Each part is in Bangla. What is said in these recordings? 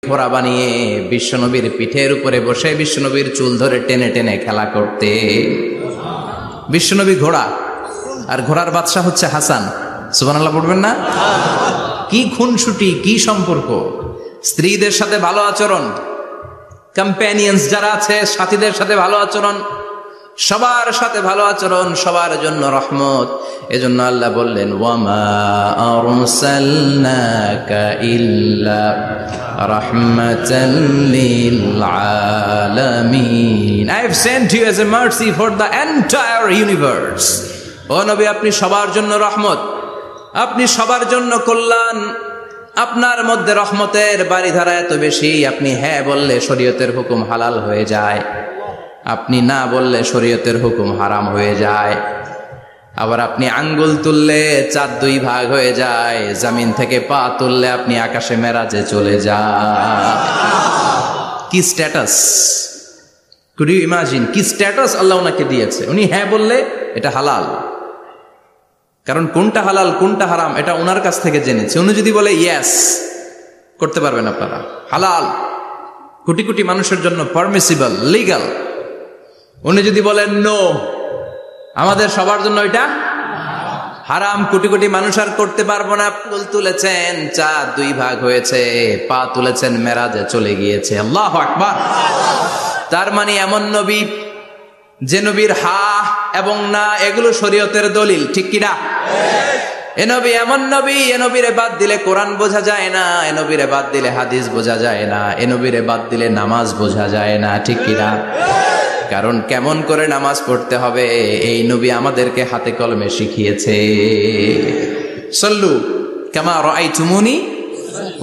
ঘোড়া বানিয়ে বিশ্বনবীর পিঠের উপরে বসে বিশ্বনবীর চুল ধরে টেনে টেনে খেলা করতে। বিশ্বনবী ঘোড়া, আর ঘোড়ার বাদশা হচ্ছে হাসান। সুবহানাল্লাহ পড়বেন না? কি খুনসুটি, কি সম্পর্ক! স্ত্রীদের সাথে ভালো আচরণ, কম্প্যানিয়ন্স যারা আছে সাথীদের সাথে ভালো আচরণ, সবার সাথে ভালো আচরণ, সবার জন্য রহমত। এজন্য আল্লাহ বললেন, ওয়ামা আরসালনাকা ইল্লা রাহমাতাল লিল আলামিন। I have sent you as a mercy for the entire universe. ও নবী, আপনি সবার জন্য রহমত, আপনি সবার জন্য কল্যাণ। আপনার মধ্যে রহমতের বাড়িধারা এত বেশি, আপনি হ্যাঁ বললে শরীয়তের হুকুম হালাল হয়ে যায়, আপনি না বললে শরীয়তের হুকুম হারাম হয়ে যায়। আবার আপনি আঙ্গুল তুললে চার দুই ভাগ হয়ে যায়, জমিন থেকে পা তুললে আপনি আকাশে মেরাজে চলে যান। কি স্ট্যাটাস! কুড ইউ ইমাজিন কি স্ট্যাটাস আল্লাহ ওনাকে দিয়েছে। উনি হ্যাঁ বললে এটা হালাল, কারণ কোনটা হালাল কোনটা হারাম এটা ওনার কাছ থেকে জেনেছে। উনি যদি বলে ইয়েস, করতে পারবেন আপনারা, হালাল, কোটি কোটি মানুষের জন্য পারমিসিবল, লিগাল। উনি যদি বলেন নো, আমাদের সবার জন্য এটা হারাম, কোটি কোটি মানুষ আর করতে পারবো না। ফুল তুলেছেন, চার দুই ভাগ হয়েছে, পা তুলেছেন, মেরাজে চলে গিয়েছে। আল্লাহু আকবার। তার মানে এমন নবী যে নবীর হা এবং না এগুলো শরীয়তের দলিল, ঠিক কিনা? এ নবী এমন নবী, এ নবীরে বাদ দিলে কোরআন বোঝা যায় না, এ নবীরে বাদ দিলে হাদিস বোঝা যায় না, এ নবীরে বাদ দিলে নামাজ বোঝা যায় না, ঠিক কিনা? কারণ কেমন করে নামাজ পড়তে হবে এই নবী আমাদেরকে হাতে কলমে শিখিয়েছে। সল্লু কামা রাআইতুমুনি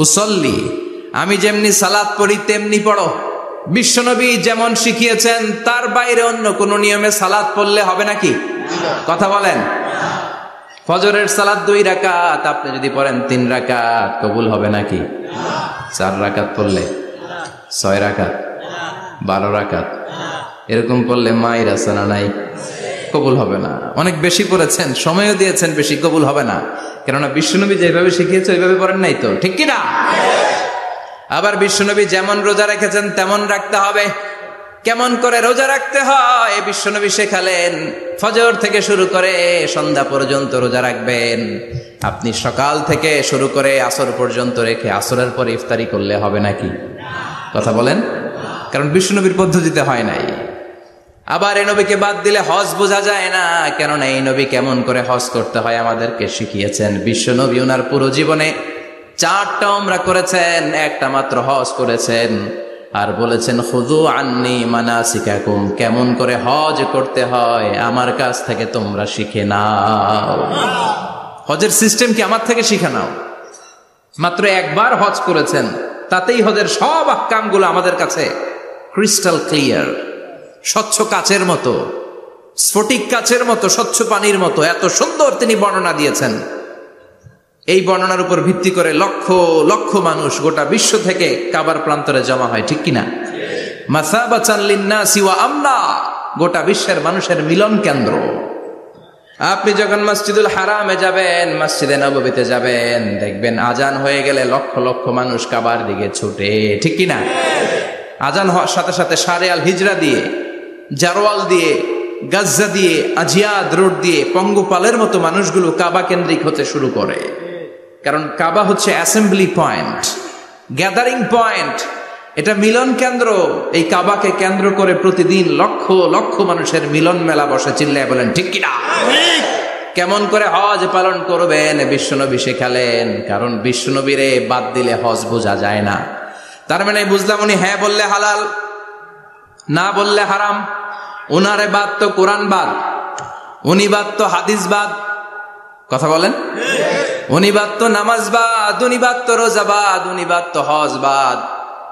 উসাল্লি, আমি যেমনি সালাত পড়ি তেমনি পড়ো। বিশ্বনবী যেমন শিখিয়েছেন তার বাইরে অন্য কোন নিয়মে সালাত পড়লে হবে নাকি? কথা বলেন। ফজরের সালাত 2 রাকাত, আপনি যদি পড়েন 3 রাকাত, কবুল হবে নাকি? 4 রাকাত পড়লে, 6 রাকাত, 12 রাকাত এরকম করলে মায়ের আসানা নাই, কবুল হবে না। অনেক বেশি পড়েছেন, সময়ও দিয়েছেন বেশি, কবুল হবে না। কেননা বিশ্বনবী যেভাবে শিখিয়েছে ওইভাবে পড়েন নাই তো, ঠিক কিনা? আবার বিশ্বনবী যেমন রোজা রেখেছেন তেমন রাখতে হবে। কেমন করে রোজা রাখতে হয় বিশ্বনবী শেখালেন। ফজর থেকে শুরু করে সন্ধ্যা পর্যন্ত রোজা রাখবেন। আপনি সকাল থেকে শুরু করে আসর পর্যন্ত রেখে আসরের পর ইফতারি করলে হবে নাকি? কথা বলেন। কারণ বিশ্বনবীর পদ্ধতিতে হয় নাই। আবার এই নবীকে বাদ দিলে হজ বোঝা যায় না, কেননা এই নবী কেমন করে হজ করতে হয় আমাদেরকে শিখিয়েছেন। বিশ্বনবী ওনার পুরো জীবনে 4টা উমরা করেছেন, একটা মাত্র হজ করেছেন। আর বলেছেন খুযু আন্নী মানাসিকাকুম, কেমন করে হজ করতে হয় আমার কাছ থেকে তোমরা শিখে নাও। হজের সিস্টেম কি আমার থেকে শিখে নাও। মাত্র একবার হজ করেছেন, তাতেই হজের সব আহকামগুলো আমাদের কাছে ক্রিস্টাল ক্লিয়ার, স্বচ্ছ কাচের মতো, স্ফটিক কাচের মতো, স্বচ্ছ পানির মতো এত সুন্দর তিনি বর্ণনা দিয়েছেন। এই বর্ণনার উপর ভিত্তি করে লক্ষ লক্ষ মানুষ গোটা বিশ্ব থেকে কাবার প্রান্তরে জমা হয়, ঠিক কিনা? মাসাবাতান লিন্নাসি ওয়া আমনা, গোটা বিশ্বের মানুষের মিলন কেন্দ্র। আপনি যখন মসজিদুল হারামে যাবেন, মসজিদে নববীতে যাবেন, দেখবেন আজান হয়ে গেলে লক্ষ লক্ষ মানুষ কাবার দিকে ছুটে, ঠিক কিনা? আজান হওয়ার সাথে সাথে শারে আল হিজরা দিয়ে, জারওয়াল দিয়ে, গাজ্জা দিয়ে, আজিয়াদ রোড দিয়ে পঙ্গপালের মতো মানুষগুলো কাবা কেন্দ্রিক হতে শুরু করে। কারণ কাবা হচ্ছে অ্যাসেম্বলি পয়েন্ট, গ্যাদারিং পয়েন্ট, এটা মিলন কেন্দ্র। এই কাবাকে কেন্দ্র করে প্রতিদিন লক্ষ লক্ষ মানুষের মিলন মেলা বসে। চিল্লায় বলেন ঠিক কিনা? কেমন করে হজ পালন করবেন বিশ্বনবী শেখালেন। কারণ বিশ্বনবীরে বাদ দিলে হজ বোঝা যায় না। তার মানে বুঝলাম উনি হ্যাঁ বললে হালাল, না বললে হারাম। উনারে বাদ তো কোরআন বাদ, উনি বাদ তো হাদিস বাদ। কথা বলেন। উনি বাদ তো নামাজ বাদ, উনি বাদ তো রোজা বাদ, উনি বাদ তো হজ বাদ।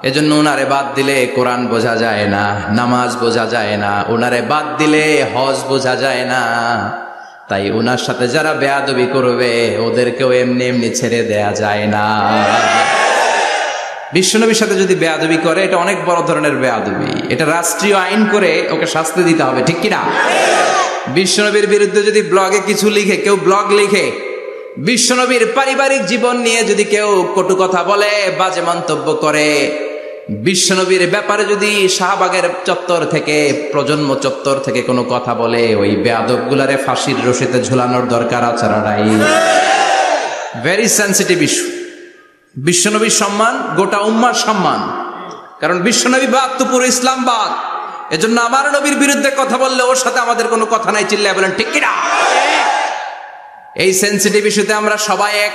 এজন্য উনারে বাদ দিলে কোরআন বোঝা যায় না, নামাজ বোঝা যায় না, উনারে বাদ দিলে হজ বোঝা যায় না। তাই উনার সাথে যারা বেয়াদবি করবে ওদেরকেও এমনি এমনি ছেড়ে দেয়া যায় না। বিশ্বনবীর সাথে যদি বেয়াদবি করে এটা অনেক বড় ধরনের বেয়াদবি, এটা রাষ্ট্রীয় আইন করে ওকে শাস্তি দিতে হবে, ঠিক কিনা? বিশ্বনবীর বিরুদ্ধে যদি ব্লগে কিছু লিখে, কেউ ব্লগ লিখে, বিশ্বনবীর পারিবারিক জীবন নিয়ে যদি কেউ কটু কথা বলে, বাজে মন্তব্য করে, বিশ্বনবীর ব্যাপারে যদি শাহবাগের চত্বর থেকে, প্রজন্ম চত্বর থেকে কোনো কথা বলে, ওই বেয়াদবগুলারে ফাঁসির রশিতে ঝুলানোর দরকার আছে না নাই? Very sensitive issue. বিশ্বনবীর সম্মান গোটা উম্মার সম্মান, কারণ বিশ্বনবী বাদ তো পুরো ইসলাম বাদ। এজন্য আমার নবীর বিরুদ্ধে কথা বললে ওর সাথে আমাদের কোনো কথা নাই, চিল্লায় বলেন ঠিক কিনা? এই সেন্সিটিভ ইস্যুতে আমরা সবাই এক।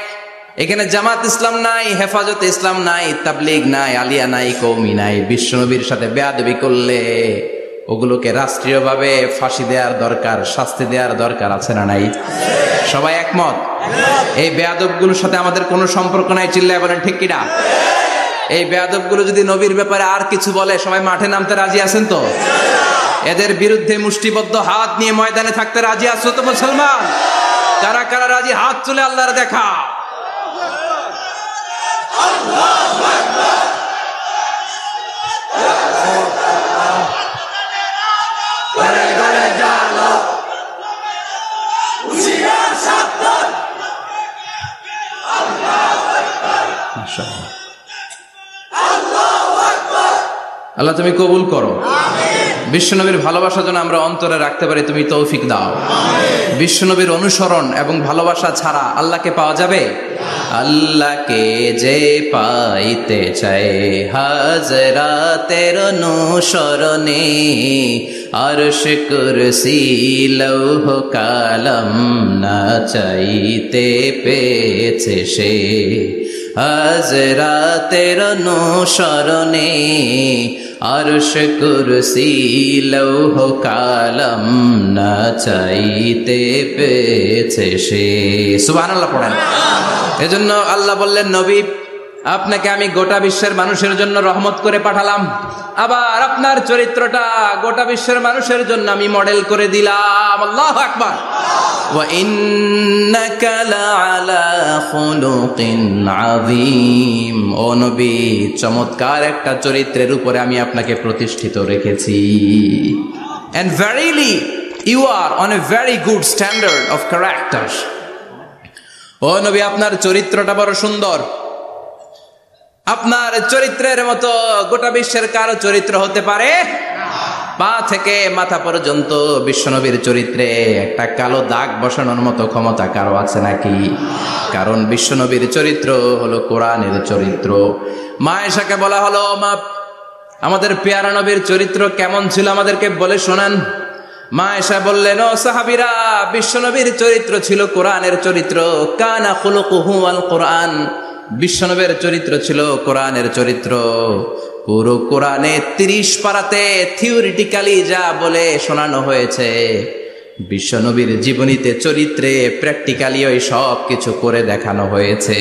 এখানে জামাত ইসলাম নাই, হেফাজতে ইসলাম নাই, তাবলীগ নাই, আলিয়া নাই, কওমি নাই। বিশ্বনবীর সাথে বেয়াদবি করলে ওগুলোকে রাষ্ট্রীয়ভাবে ফাঁসি দেওয়ার দরকার, শাস্তি দেওয়ার দরকার আছে না নাই? সবাই একমত? এই বেয়াদবগুলোর সাথে আমাদের কোনো সম্পর্ক নাই, চিল্লায় বলেন ঠিক কিনা? এই বেয়াদবগুলো যদি নবীর ব্যাপারে আর কিছু বলে সবাই মাঠে নামতে রাজি আছেন তো? এদের বিরুদ্ধে মুষ্টিবদ্ধ হাত নিয়ে ময়দানে থাকতে রাজি আছো তো মুসলমান? কারা কারা রাজি হাত তুলে আল্লাহর দেখা? আল্লাহ তুমি কবুল করো। বিশ্বনবীর ভালোবাসা যেন আমরা অন্তরে রাখতে পারি, তুমি তৌফিক দাও। বিশ্বনবীর অনুসরণ এবং ভালোবাসা ছাড়া আল্লাহকে পাওয়া যাবে? আল্লাহকে যে পাইতে চায় হাজরাতের অনুসরণে, আরশ কুরসি লৌহ কালাম না চাইতে পেয়েছে সে। হাজরাতের অনুসরণে আরশ কুরসি লৌহ কালাম না চাইতে পেয়েছে সে। সুবহানাল্লাহ পড়েন। এজন্য আল্লাহ বললেন, নবী আপনাকে আমি গোটা বিশ্বের মানুষের জন্য রহমত করে পাঠালাম, আবার আপনার চরিত্রটা গোটা বিশ্বের মানুষের জন্য আমি মডেল করে দিলাম। আল্লাহু আকবার। ওয়া ইন্নাকা লাআলা খুলুকিন আযীম। ও নবী, চমৎকার একটা চরিত্রের উপরে আমি আপনাকে প্রতিষ্ঠিত রেখেছি। And verily you are on a very good standard of character. ও নবী, আপনার চরিত্রটা বড় সুন্দর। আপনার চরিত্রের মতো গোটা বিশ্বের কারো চরিত্র হতে পারে? পা থেকে মাথা পর্যন্ত বিশ্বনবীর চরিত্রে একটা কালো দাগ বসানোর মতো ক্ষমতা কারো আছে নাকি? কারণ বিশ্বনবীর চরিত্র হলো কোরআনের চরিত্র। মা আয়েশাকে বলা হলো, মা আমাদের পেয়ারা নবীর চরিত্র কেমন ছিল আমাদেরকে বলে শোনান। মা আয়েশা বললেন, ও সাহাবীরা, বিশ্বনবীর চরিত্র ছিল কোরআনের চরিত্র। কানা খুলুকুহু আল কোরআন। বিশ্বনবীর চরিত্র ছিল কোরআনের চরিত্র। পুরো কোরআনে 30 পারাতে থিওরিটিক্যালি যা বলে শোনানো হয়েছে, বিশ্বনবীর জীবনীতে চরিত্রে প্র্যাকটিক্যালি ওই সব কিছু করে দেখানো হয়েছে।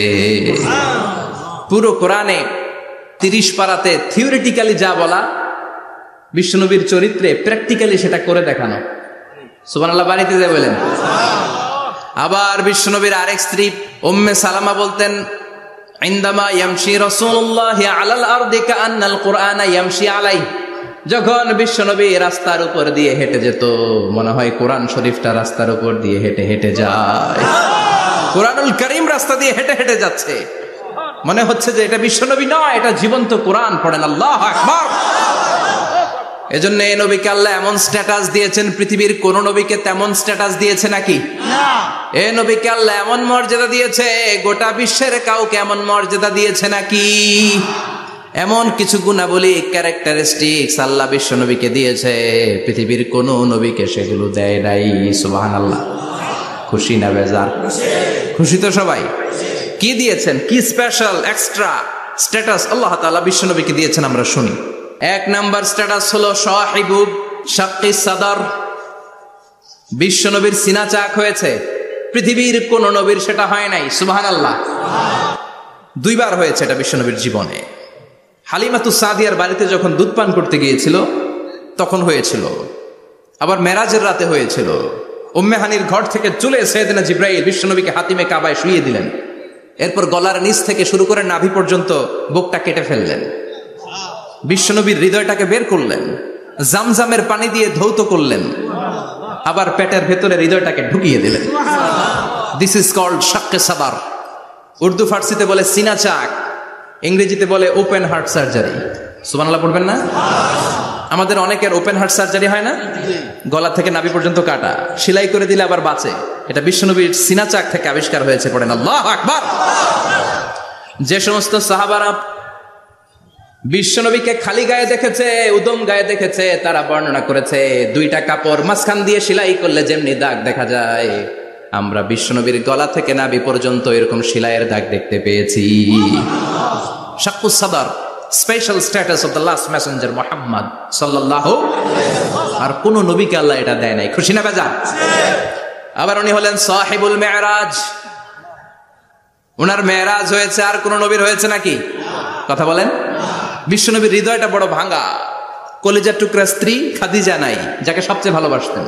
পুরো কোরআনে 30 পারাতে থিওরিটিক্যালি যা বলা, বিশ্বনবীর চরিত্রে প্র্যাকটিক্যালি সেটা করে দেখানো। সুবহানাল্লাহ বাড়িতে যে বলেন। আবার বিশ্বনবীর আরেক স্ত্রী উম্মে সালামা বলতেন, ইনদামা ইয়ামশি রাসূলুল্লাহি আলাল আরদি কাআন্নাল কুরআনা ইয়ামশি আলাইহি। যখন বিশ্বনবী রাস্তার উপর দিয়ে হেঁটে যেত, মনে হয় কোরআন শরীফটা রাস্তার উপর দিয়ে হেঁটে হেঁটে যায়। কোরআনুল কারীম রাস্তা দিয়ে হেঁটে হেঁটে যাচ্ছে, মনে হচ্ছে যে এটা বিশ্বনবী নয়, এটা জীবন্ত কোরআন। পড়েন আল্লাহু আকবার। এজন্য এই নবীকে আল্লাহ এমন স্ট্যাটাস দিয়েছেন, পৃথিবীর কোন নবীকে তেমন স্ট্যাটাস দিয়েছে নাকি? এই নবীকে আল্লাহ এমন মর্যাদা দিয়েছে, গোটা বিশ্বের কাউকে এমন মর্যাদা দিয়েছে নাকি? এমন কিছু গুণাবলী, ক্যারেক্টারিস্টিক্স আল্লাহ বিশ্ব নবীকে দিয়েছে, পৃথিবীর কোন নবীকে সেগুলো দেয় নাই। সুবহানাল্লাহ। খুশি না বেজার? খুশি তো সবাই। কি দিয়েছেন, কি স্পেশাল এক্সট্রা স্ট্যাটাস আল্লাহ তাআলা বিশ্ব নবীকে দিয়েছেন আমরা শুনি। এক নাম্বার স্ট্যাটাস হলো সাহিবু শাক্কি সাদর। বিশ্ব নবীর সিনা চাক হয়েছে, পৃথিবীর কোন নবীর সেটা হয় নাই। সুবহানাল্লাহ। 2 বার হয়েছে এটা বিশ্ব নবীর জীবনে। হালিমাতুস সাদিয়ার বাড়িতে যখন দুধ পান করতে গিয়েছিল তখন হয়েছিল, আবার মেরাজের রাতে হয়েছিল। উম্মে হানির ঘর থেকে চলে সাইয়েদনা জিবরাইল বিশ্ব নবীকে হাতিমে কাবায় শুইয়ে দিলেন। এরপর গলার নিচ থেকে শুরু করে নাভি পর্যন্ত বুকটা কেটে ফেললেন। বিশ্বনবীর হৃদয়টাকে বের করলেন, জামজামের পানি দিয়ে ধৌত করলেন, আবার পেটের ভেতরে হৃদয়টাকে ঢুকিয়ে দিলেন। দিস ইজ কল্ড শাক্কে সাদার। উর্দু ফার্সিতে বলে সিনা চাক, ইংরেজিতে বলে ওপেন হার্ট সার্জারি। সুবহানাল্লাহ পড়বেন না? আমাদের অনেকের ওপেন হার্ট সার্জারি হয় না, গলা থেকে নাভি পর্যন্ত কাটা, সেলাই করে দিলে আবার বাঁচে। এটা বিশ্বনবীর সিনা চাক থেকে আবিষ্কার হয়েছে। পড়েন আল্লাহু আকবার। যে সমস্ত সাহাবারা বিশ্বনবীকে খালি গায়ে দেখেছে, উদম গায়ে দেখেছে, তারা বর্ণনা করেছে দুইটা কাপড় মাঝখান দিয়ে সেলাই করলে যেমনি দাগ দেখা যায়, আমরা বিশ্বনবীর গলা থেকে নাভি পর্যন্ত এরকম সেলাইয়ের দাগ দেখতে পেয়েছি। শাক্কুস সাদর, special status of the last Messenger Muhammad সাল্লাল্লাহু। আর কোন নবীকে আল্লাহ এটা দেয় নাই। খুশি না বেজার? আবার উনি হলেন সাহিবুল মেরাজ। ওনার মেরাজ হয়েছে, আর কোন নবীর হয়েছে নাকি? কথা বলেন। বিশ্বনবীর হৃদয়টা বড় ভাঙা, কলিজার টুকরা স্ত্রী খাদিজা নাই, যাকে সবচেয়ে ভালোবাসতেন,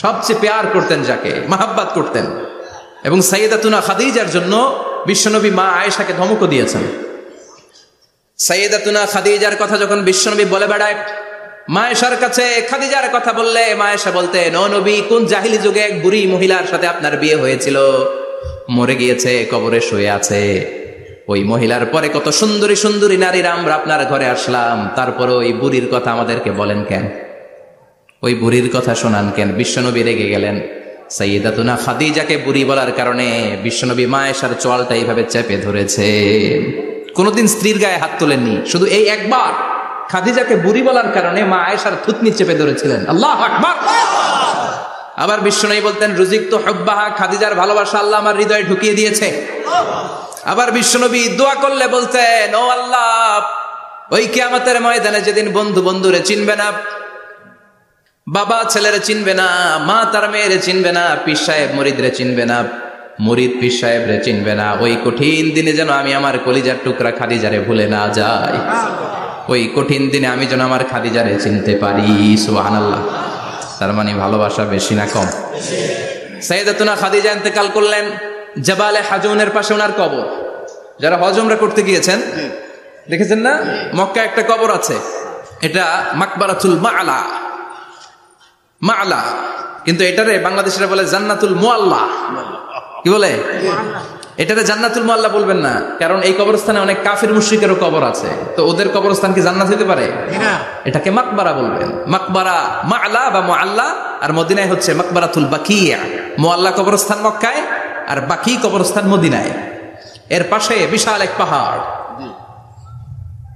সবচেয়ে প্যার করতেন, যাকে মাহাব্বাত করতেন। এবং সাইয়েদাতুনা খাদিজার জন্য বিশ্বনবী মা আয়েশাকে ধমকও দিয়েছেন। সাইয়েদাতুনা খাদিজার কথা যখন বিশ্বনবী বলে বেড়ায় মা আয়েশার কাছে, খাদিজার কথা বললে মা আয়েশা বলতেন, ও নবী, কোন জাহিলি যুগে এক বুড়ি মহিলার সাথে আপনার বিয়ে হয়েছিল, মরে গিয়েছে, কবরে শুয়ে আছে। ওই মহিলার পরে কত সুন্দরী সুন্দরী নারীরা আমরা আপনার ঘরে আসলাম, তারপরে ওই বুড়ির কথা আমাদেরকে বলেন কেন? ওই বুড়ির কথা শোনান কেন? বিশ্বনবী রেগে গেলেন। সাইয়েদাতুনা খাদিজাকে বুড়ি বলার কারণে বিশ্বনবী মা আয়েশার চোয়ালটা এইভাবে চেপে ধরেছে। কোনদিন স্ত্রীর গায়ে হাত তোলেননি, শুধু এই একবার খাদিজাকে বুড়ি বলার কারণে মা আয়েশার থুতনি চেপে ধরেছিলেন। আল্লাহু আকবার। আবার বিশ্বনবী বলতেন, রুজিকতু হুব্বাহা, খাদিজার ভালোবাসা আল্লাহ আমার হৃদয়ে ঢুকিয়ে দিয়েছে। আবার বিশ্বনবী দোয়া করলে বলতেন, ও আল্লাহ, ওই কিয়ামতের ময়দানে যেদিন বন্ধু বন্ধুরে চিনবে না, বাবা ছেলেরে চিনবে না, মা তার মেয়েরে চিনবে না, পীর সাহেব মুরিদরে চিনবে না, মুরিদ পীর সাহেবরে চিনবে না, ওই কঠিন দিনে যেন আমি আমার কলিজার টুকরা খাদিজারে ভুলে না যাই। ওই কঠিন দিনে আমি যেন আমার খাদিজারে চিনতে পারি। সুবহানাল্লাহ। তার মানে ভালোবাসা বেশি না কম? সাইয়েদাতুনা খাদিজা ইন্তেকাল করলেন। জাবালে হাজুনের পাশে ওনার কবর। যারা হজ উমরা করতে গিয়েছেন দেখেছেন না, মক্কা একটা কবর আছে, এটা মাকবারাতুল মা'লা। মা'লা, কিন্তু এটারে বাংলাদেশিরা বলে জান্নাতুল মুআল্লা। কি বলে? এটারে জান্নাতুল মুআল্লা বলবেন না, কারণ এই কবরস্থানে অনেক কাফির মুশরিকেরও কবর আছে, তো ওদের কবরস্থান কি জান্নাত হতে পারে? এটাকে মাকবারা বলবেন। মাকবারা মা'লা বা মুআল্লা, আর মদিনায় হচ্ছে মাকবারাতুল বাকিয়া। মুআল্লা কবরস্থান মক্কায়, আর বাকি কবরস্থান মদিনায়। এর পাশে বিশাল এক পাহাড়,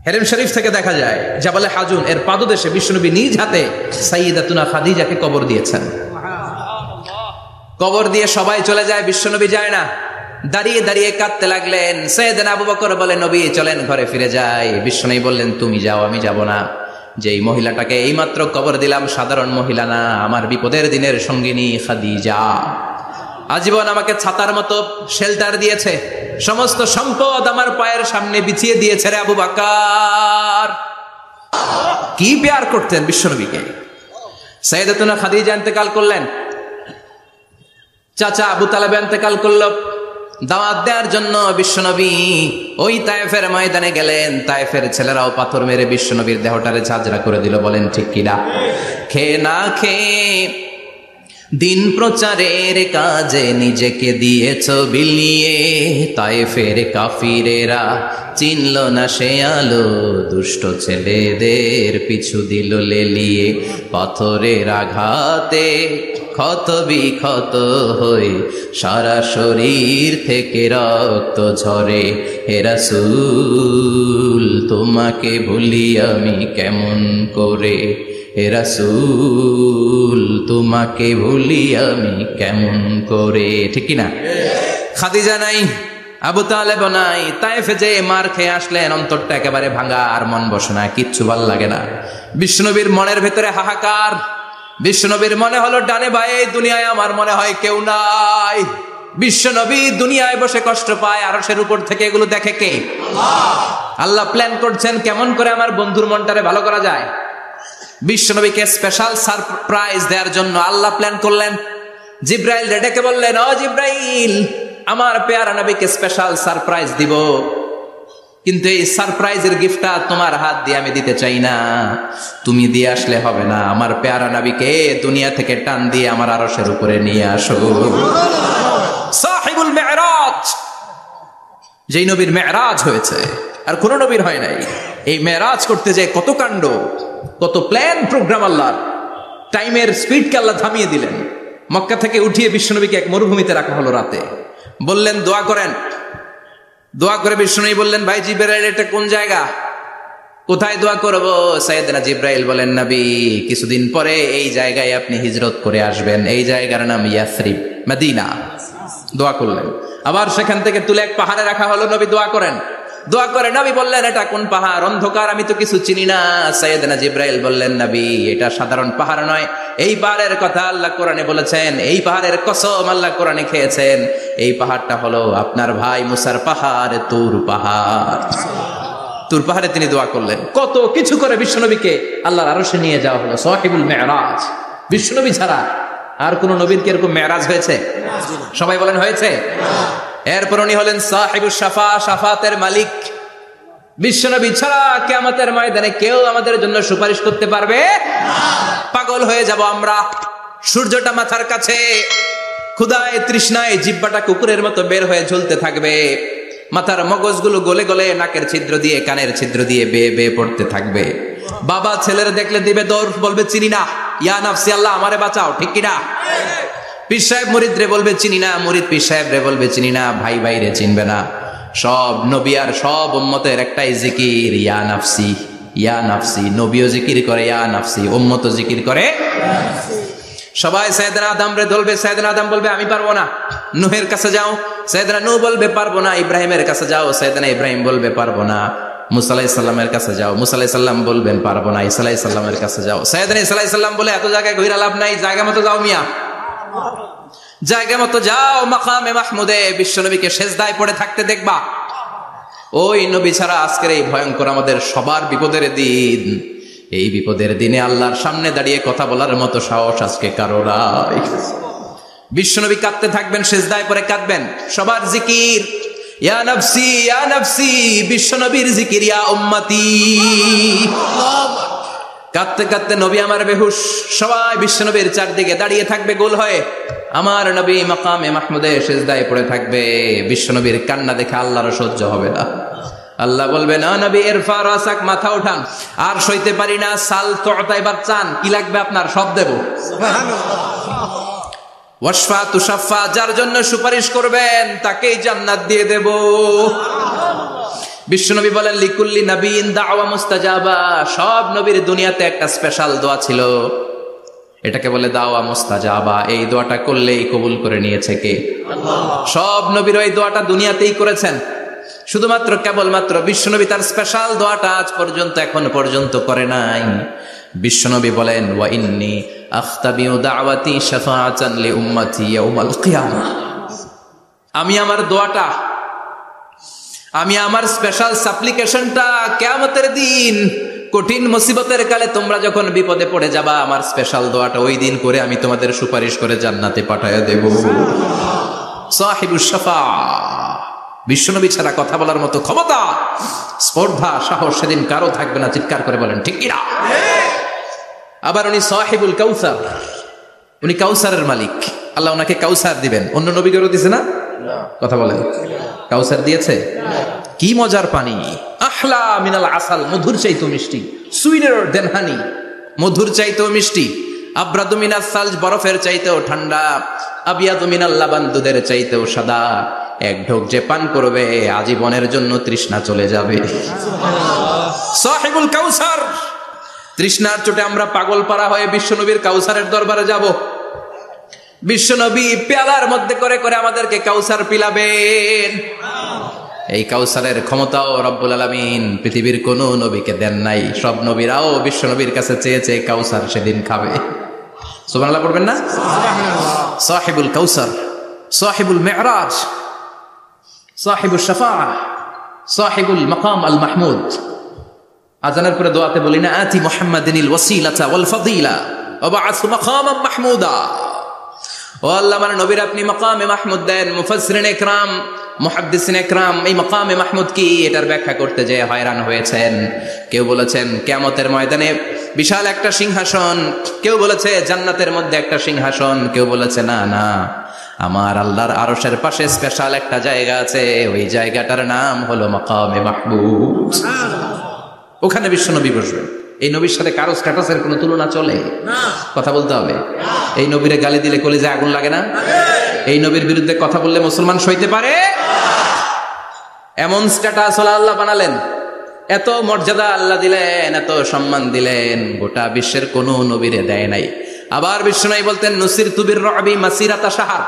হেরেম শরীফ থেকে দেখা যায় জাবালে হাজুন, এর পাদদেশে বিশ্বনবী নিজ হাতে সাইয়েদাতুনা খাদিজাকে কবর দিয়েছেন। কবর দিয়ে সবাই চলে যায়, বিশ্বনবী যায় না। দাঁড়িয়ে দাঁড়িয়ে কাঁদতে লাগলেন। সাইয়েদনা আবু বকর বলে, নবী চলেন ঘরে ফিরে যাই। বিশ্বনবী বললেন, তুমি যাও, আমি যাব না। যেই মহিলাটাকে এইমাত্র কবর দিলাম সাধারণ মহিলা না, আমার বিপদের দিনের সঙ্গিনী খাদিজা। আজীবন আমাকে ছাতার মতো শেল্টার দিয়েছে, সমস্ত সম্পদ আমার পায়ের সামনে বিছিয়ে দিয়েছে রে আবু বকর। কি প্যার করতেন বিশ্বনবীকে। সাইয়েদাতুনা খাদিজা ইন্তেকাল করলেন, চাচা আবু তালেব ইন্তেকাল করলো। দাওয়াত দেওয়ার জন্য বিশ্বনবী ওই তায়েফের ময়দানে গেলেন। তায়েফের ছেলেরাও পাথর মেরে বিশ্বনবীর দেহটারে ঝাঁঝরা করে দিল। বলেন ঠিক কিনা? খেয়ে না খেয়ে দিন প্রচারের কাজে নিজেকে দিয়েছ বিলিয়ে, তায়েফের কাফিরেরা চিনল না সে আলো, দুষ্ট ছেলেদের পিছু দিল লেলিয়ে। পাথরের আঘাতে ক্ষত বিক্ষত হয়ে সারা শরীর থেকে রক্ত ঝরে। হে রাসূল, তোমাকে ভুলি আমি কেমন করে? হে রাসূল, তোমাকে ভুলি আমি কেমন করে? ঠিক কি না? খাদিজা নাই, আবু তালেব নাই, তায়েফে যে মার খেয়ে আসলেন, অন্তরটা একেবারে ভাঙা, আর মন বসে না, কিচ্ছু ভাল লাগে না। বিশ্বনবীর মনের ভেতরে হাহাকার। বিশ্বনবীর মনে হলো, ডানে বায়ে দুনিয়ায় আমার মনে হয় কেউ নাই। বিশ্বনবী দুনিয়ায় বসে কষ্ট পায়, আরশের উপর থেকে এগুলো দেখে কে? আল্লাহ প্ল্যান করছেন কেমন করে আমার বন্ধুর মনটারে ভালো করা যায়। বিশ্বনবীকে স্পেশাল সারপ্রাইজ দেওয়ার জন্য আল্লাহ প্ল্যান করলেন। জিব্রাইল ডেকে বললেন, ও জিব্রাইল, আমার পেয়ারা নবীকে স্পেশাল সারপ্রাইজ দিব, কিন্তু এই সারপ্রাইজের গিফটটা তোমার হাত দিয়ে আমি দিতে চাই না, তুমি দিয়ে আসলে হবে না। আমার পেয়ারা নবীকে দুনিয়া থেকে টান দিয়ে আমার আরশের উপরে নিয়ে আসো। সাহিবুল মেরাজ, যেই নবীর মেরাজ হয়েছে আর কোন নবীর হয় নাই। এই মেরাজ করতে যায় কত কাণ্ড, কত প্ল্যান প্রোগ্রাম। আল্লাহ টাইমের স্পিডকে আল্লাহ থামিয়ে দিলেন। মক্কা থেকে উঠিয়ে বিশ্বনবীকে এক মরুভূমিতে রাখা হলো রাতে। বললেন দোয়া করেন। দোয়া করে বিশ্বনবী বললেন, ভাই জিবরাইল, এটা কোন জায়গা, কোথায় দোয়া করবো? সাইয়েদনা জিবরাইল বলেন, নবী, কিছুদিন পরে এই জায়গায় আপনি হিজরত করে আসবেন, এই জায়গার নাম ইয়াসরিব, মদিনা। দোয়া করলেন। আবার সেখান থেকে তুলে এক পাহাড়ে রাখা হলো, নবী দোয়া করেন। দোয়া করে নবী বললেন, এটা কোন পাহাড়? অন্ধকার, আমি তো কিছু চিনি না। সাইয়েদনা জিবরাইল বললেন, নবী, এটা সাধারণ পাহাড় নয়, এই পাহাড়ের কথা আল্লাহ কোরআনে বলেছেন, এই পাহাড়ের কসম আল্লাহ কোরআনে খেয়েছেন। এই পাহাড়টা হলো আপনার ভাই মুসার পাহাড়, তুর পাহাড়। তুর পাহাড়ে তিনি দোয়া করলেন। কত কিছু করে বিশ্বনবীকে আল্লাহর আরশে নিয়ে যাওয়া হলো, সাহিবুল মেরাজ। বিশ্বনবী ছাড়া আর কোন নবীর কি এরকম মেরাজ হয়েছে? সবাই বলেন হয়েছে। এরপর উনি হলেন সাহিবুল শাফা, শাফাতের মালিক। বিশ্বনবী ছাড়া কিয়ামতের ময়দানে কেউ আমাদের জন্য সুপারিশ করতে পারবে না। পাগল হয়ে যাব আমরা। সূর্যটা মাথার কাছে, ক্ষুধায় তৃষ্ণায় জিহ্বাটা কুকুরের মতো বের হয়ে ঝুলতে থাকবে। মাথার মগজগুলো গলে গলে নাকের ছিদ্র দিয়ে, কানের ছিদ্র দিয়ে বেয়ে বেয়ে পড়তে থাকবে। বাবা ছেলের দেখলে দিবে দৌড়, বলবে চিনি না, ইয়া নাফসি, আল্লাহ আমারে বাঁচাও, ঠিক কিনা? পীর সাহেব মুরিদ রে বলবে চিনি না, মুরিদ পীর সাহেব রে বলবে চিনি না, ভাই ভাই রে চিনবে না। সব নবী আর সব উম্মতের একটাই জিকির, ইয়া নাফসি, ইয়া নাফসি। নবীও জিকির করে ইয়া নাফসি, উম্মতও জিকির করে। সবাই সাইয়েদনা আদম রে ধরবে, সাইয়েদনা আদম বলবে আমি পারবো না। নূহের কাছে যাও, সাইয়েদনা নূহ বলবে পারবো না। ইব্রাহিমের কাছে যাও, সাইয়েদনা ইব্রাহিম বলবে পারবো না। মুসা আলাইহিস সালামের কাছে যাও, মুসা আলাইহিস সালাম বলবেন পারবো না। ঈসা আলাইহিস সালামের কাছে যাও, সাইয়েদনা ঈসা আলাইহিস সালাম বলে এত জায়গায় ঘুরে লাভ নাই, জায়গা মতো যাও মিয়া, জায়গা মতো যাও। মাকামে মাহমুদে বিশ্বনবীকে সেজদায় পড়ে থাকতে দেখবা। ওই নবী ছাড়া আজকের এই ভয়ঙ্কর আমাদের সবার বিপদের দিন। এই বিপদের দিনে আল্লাহর সামনে দাঁড়িয়ে কথা বলার মতো সাহস আজকে কারো নাই। বিশ্বনবী কাঁদতে থাকবেন, সেজদায় পড়ে কাঁদবেন। সবার জিকির ইয়া নাফসি, ইয়া নাফসি। বিশ্বনবীর জিকির ইয়া উম্মতি। কাঁদতে কাঁদতে নবী আমার বেহুশ। সবাই বিশ্বনবীর চারদিকে দাঁড়িয়ে থাকবে গোল হয়ে। আমার নবী মাকামে মাহমুদে সেজদায় পড়ে থাকবে। বিশ্বনবীর কান্না দেখে আল্লাহর সহ্য হবে না। আল্লাহ বলবে, না নবী, ইরফা রাসাক, মাথা উঠান, আর সইতে পারি না। সাল তুতা, এবার চান, কি লাগবে আপনার, সব দেব। ওয়াশফা তুশাফা, যার জন্য সুপারিশ করবেন তাকেই জান্নাত দিয়ে দেব। বিশ্বনবী বলেন, লিকুল্লি নবিয়্যিন দাওয়া মুস্তাজাবা। সব নবীর দুনিয়াতে একটা স্পেশাল দোয়া ছিল, এটাকে বলে দাওয়া মুস্তাজাবা। এই দোয়াটা করলেই কবুল করে নিয়েছে কে? আল্লাহ। সব নবীর ওই দোয়াটা দুনিয়াতেই করেছেন। শুধুমাত্র কেবলমাত্র বিশ্বনবী তার স্পেশাল দোয়াটা আজ পর্যন্ত, এখন পর্যন্ত করে নাই। বিশ্বনবী বলেন, ওয়া ইন্নী আখতাবিউ দাওয়াতি শাফাআতান লি উম্মতি ইয়াউমাল কিয়ামাহ। আমি আমার দোয়াটা, আমি আমার স্পেশাল সাপ্লিকেশনটা কিয়ামতের দিন, কঠিন মুসিবতের কালে তোমরা যখন বিপদে পড়ে যাবা, আমার স্পেশাল দোয়াটা ওই দিন করে আমি তোমাদের সুপারিশ করে জান্নাতে পাঠায়া দেব। সাহিবুশ শাফাআহ। বিশ্বনবী ছাড়া কথা বলার মতো ক্ষমতা, স্পর্ধা, সাহস সেদিন কারো থাকবে না। চিৎকার করে বলেন ঠিক কিনা? আবার উনি সাহিবুল কাউসার, উনি কাউসারের মালিক। আল্লাহ ওনাকে কাউসার দিবেন। অন্য নবীদেরও দিয়েছে না? কথা বলেন, কাউসার দিয়েছে। কি মজার পানি, আহলা মিনাল আসাল, মধুর চাইতেও মিষ্টি। সুইটার দেন হানি, মধুর চাইতেও মিষ্টি। আব্রাদু মিনাস সালজ, বরফের চাইতেও ঠান্ডা। আবিয়াদু মিনাল লাবান, দুধের চাইতেও সাদা। এক ঢোক যে পান করবে আজীবনের জন্য তৃষ্ণা চলে যাবে। সাহিবুল কাউসার। তৃষ্ণার চোটে আমরা পাগল পারা হয়ে বিশ্বনবীর কাউসারের দরবারে যাব। বিশ্বনবী পেয়ালার মধ্যে করে করে আমাদেরকে কাউসার পিলাবেন। এই কাউসারের ক্ষমতাও রব্বুল আলামিন পৃথিবীর কোন নবীকে দেন নাই। সব নবীরাও বিশ্বনবীর কাছে চেয়েছে কাউসার সেদিন খাবে। সুবহানাল্লাহ পড়বেন না? সাহিবুল কাউসার, সাহিবুল মিরাজ, সাহিবুল শাফাআহ, সাহিবুল মাকাম আল মাহমুদ। আজানের পরে দোয়াতে বলি না, আতি মুহাম্মাদিনিল ওয়াসিলাতা ওয়াল ফাদিলা ওয়া বা'আসু মাকামান মাহমুদা। ও আল্লাহ, আমার নবীর আপনি মাকামে মাহমুদ দেন। মুফাসসিরিন ইকরাম, মুহাদ্দিসিন ইকরাম এই মাকামে মাহমুদ কি, এটার ব্যাখ্যা করতে যেয়ে হয়রান হয়েছেন। কেউ বলেছেন কিয়ামতের ময়দানে বিশাল একটা সিংহাসন, কেউ বলেছে জান্নাতের মধ্যে একটা সিংহাসন, কেউ বলেছে না না, আমার আল্লাহর আরশের পাশে স্পেশাল একটা জায়গা আছে, ওই জায়গাটার নাম হলো মাকামে মাহমুদ। ওখানে বিশ্বনবী বসবেন। এই নবীর সাথে কারো স্ট্যাটাসের কোনো তুলনা চলে? কথা বলতে হবে। এই নবীরে গালি দিলে কলিজায় আগুন লাগে না? এই নবীর বিরুদ্ধে কথা বললে মুসলমান সইতে পারে? এমন স্ট্যাটাস হলো আল্লাহ বানালেন, এত মর্যাদা আল্লাহ দিলেন, এত সম্মান দিলেন, গোটা বিশ্বের কোন নবীরে দেয় নাই। আবার বিশ্বনবী বলতেন, নুসির তুবির রবি মাসিরাতা শাহর,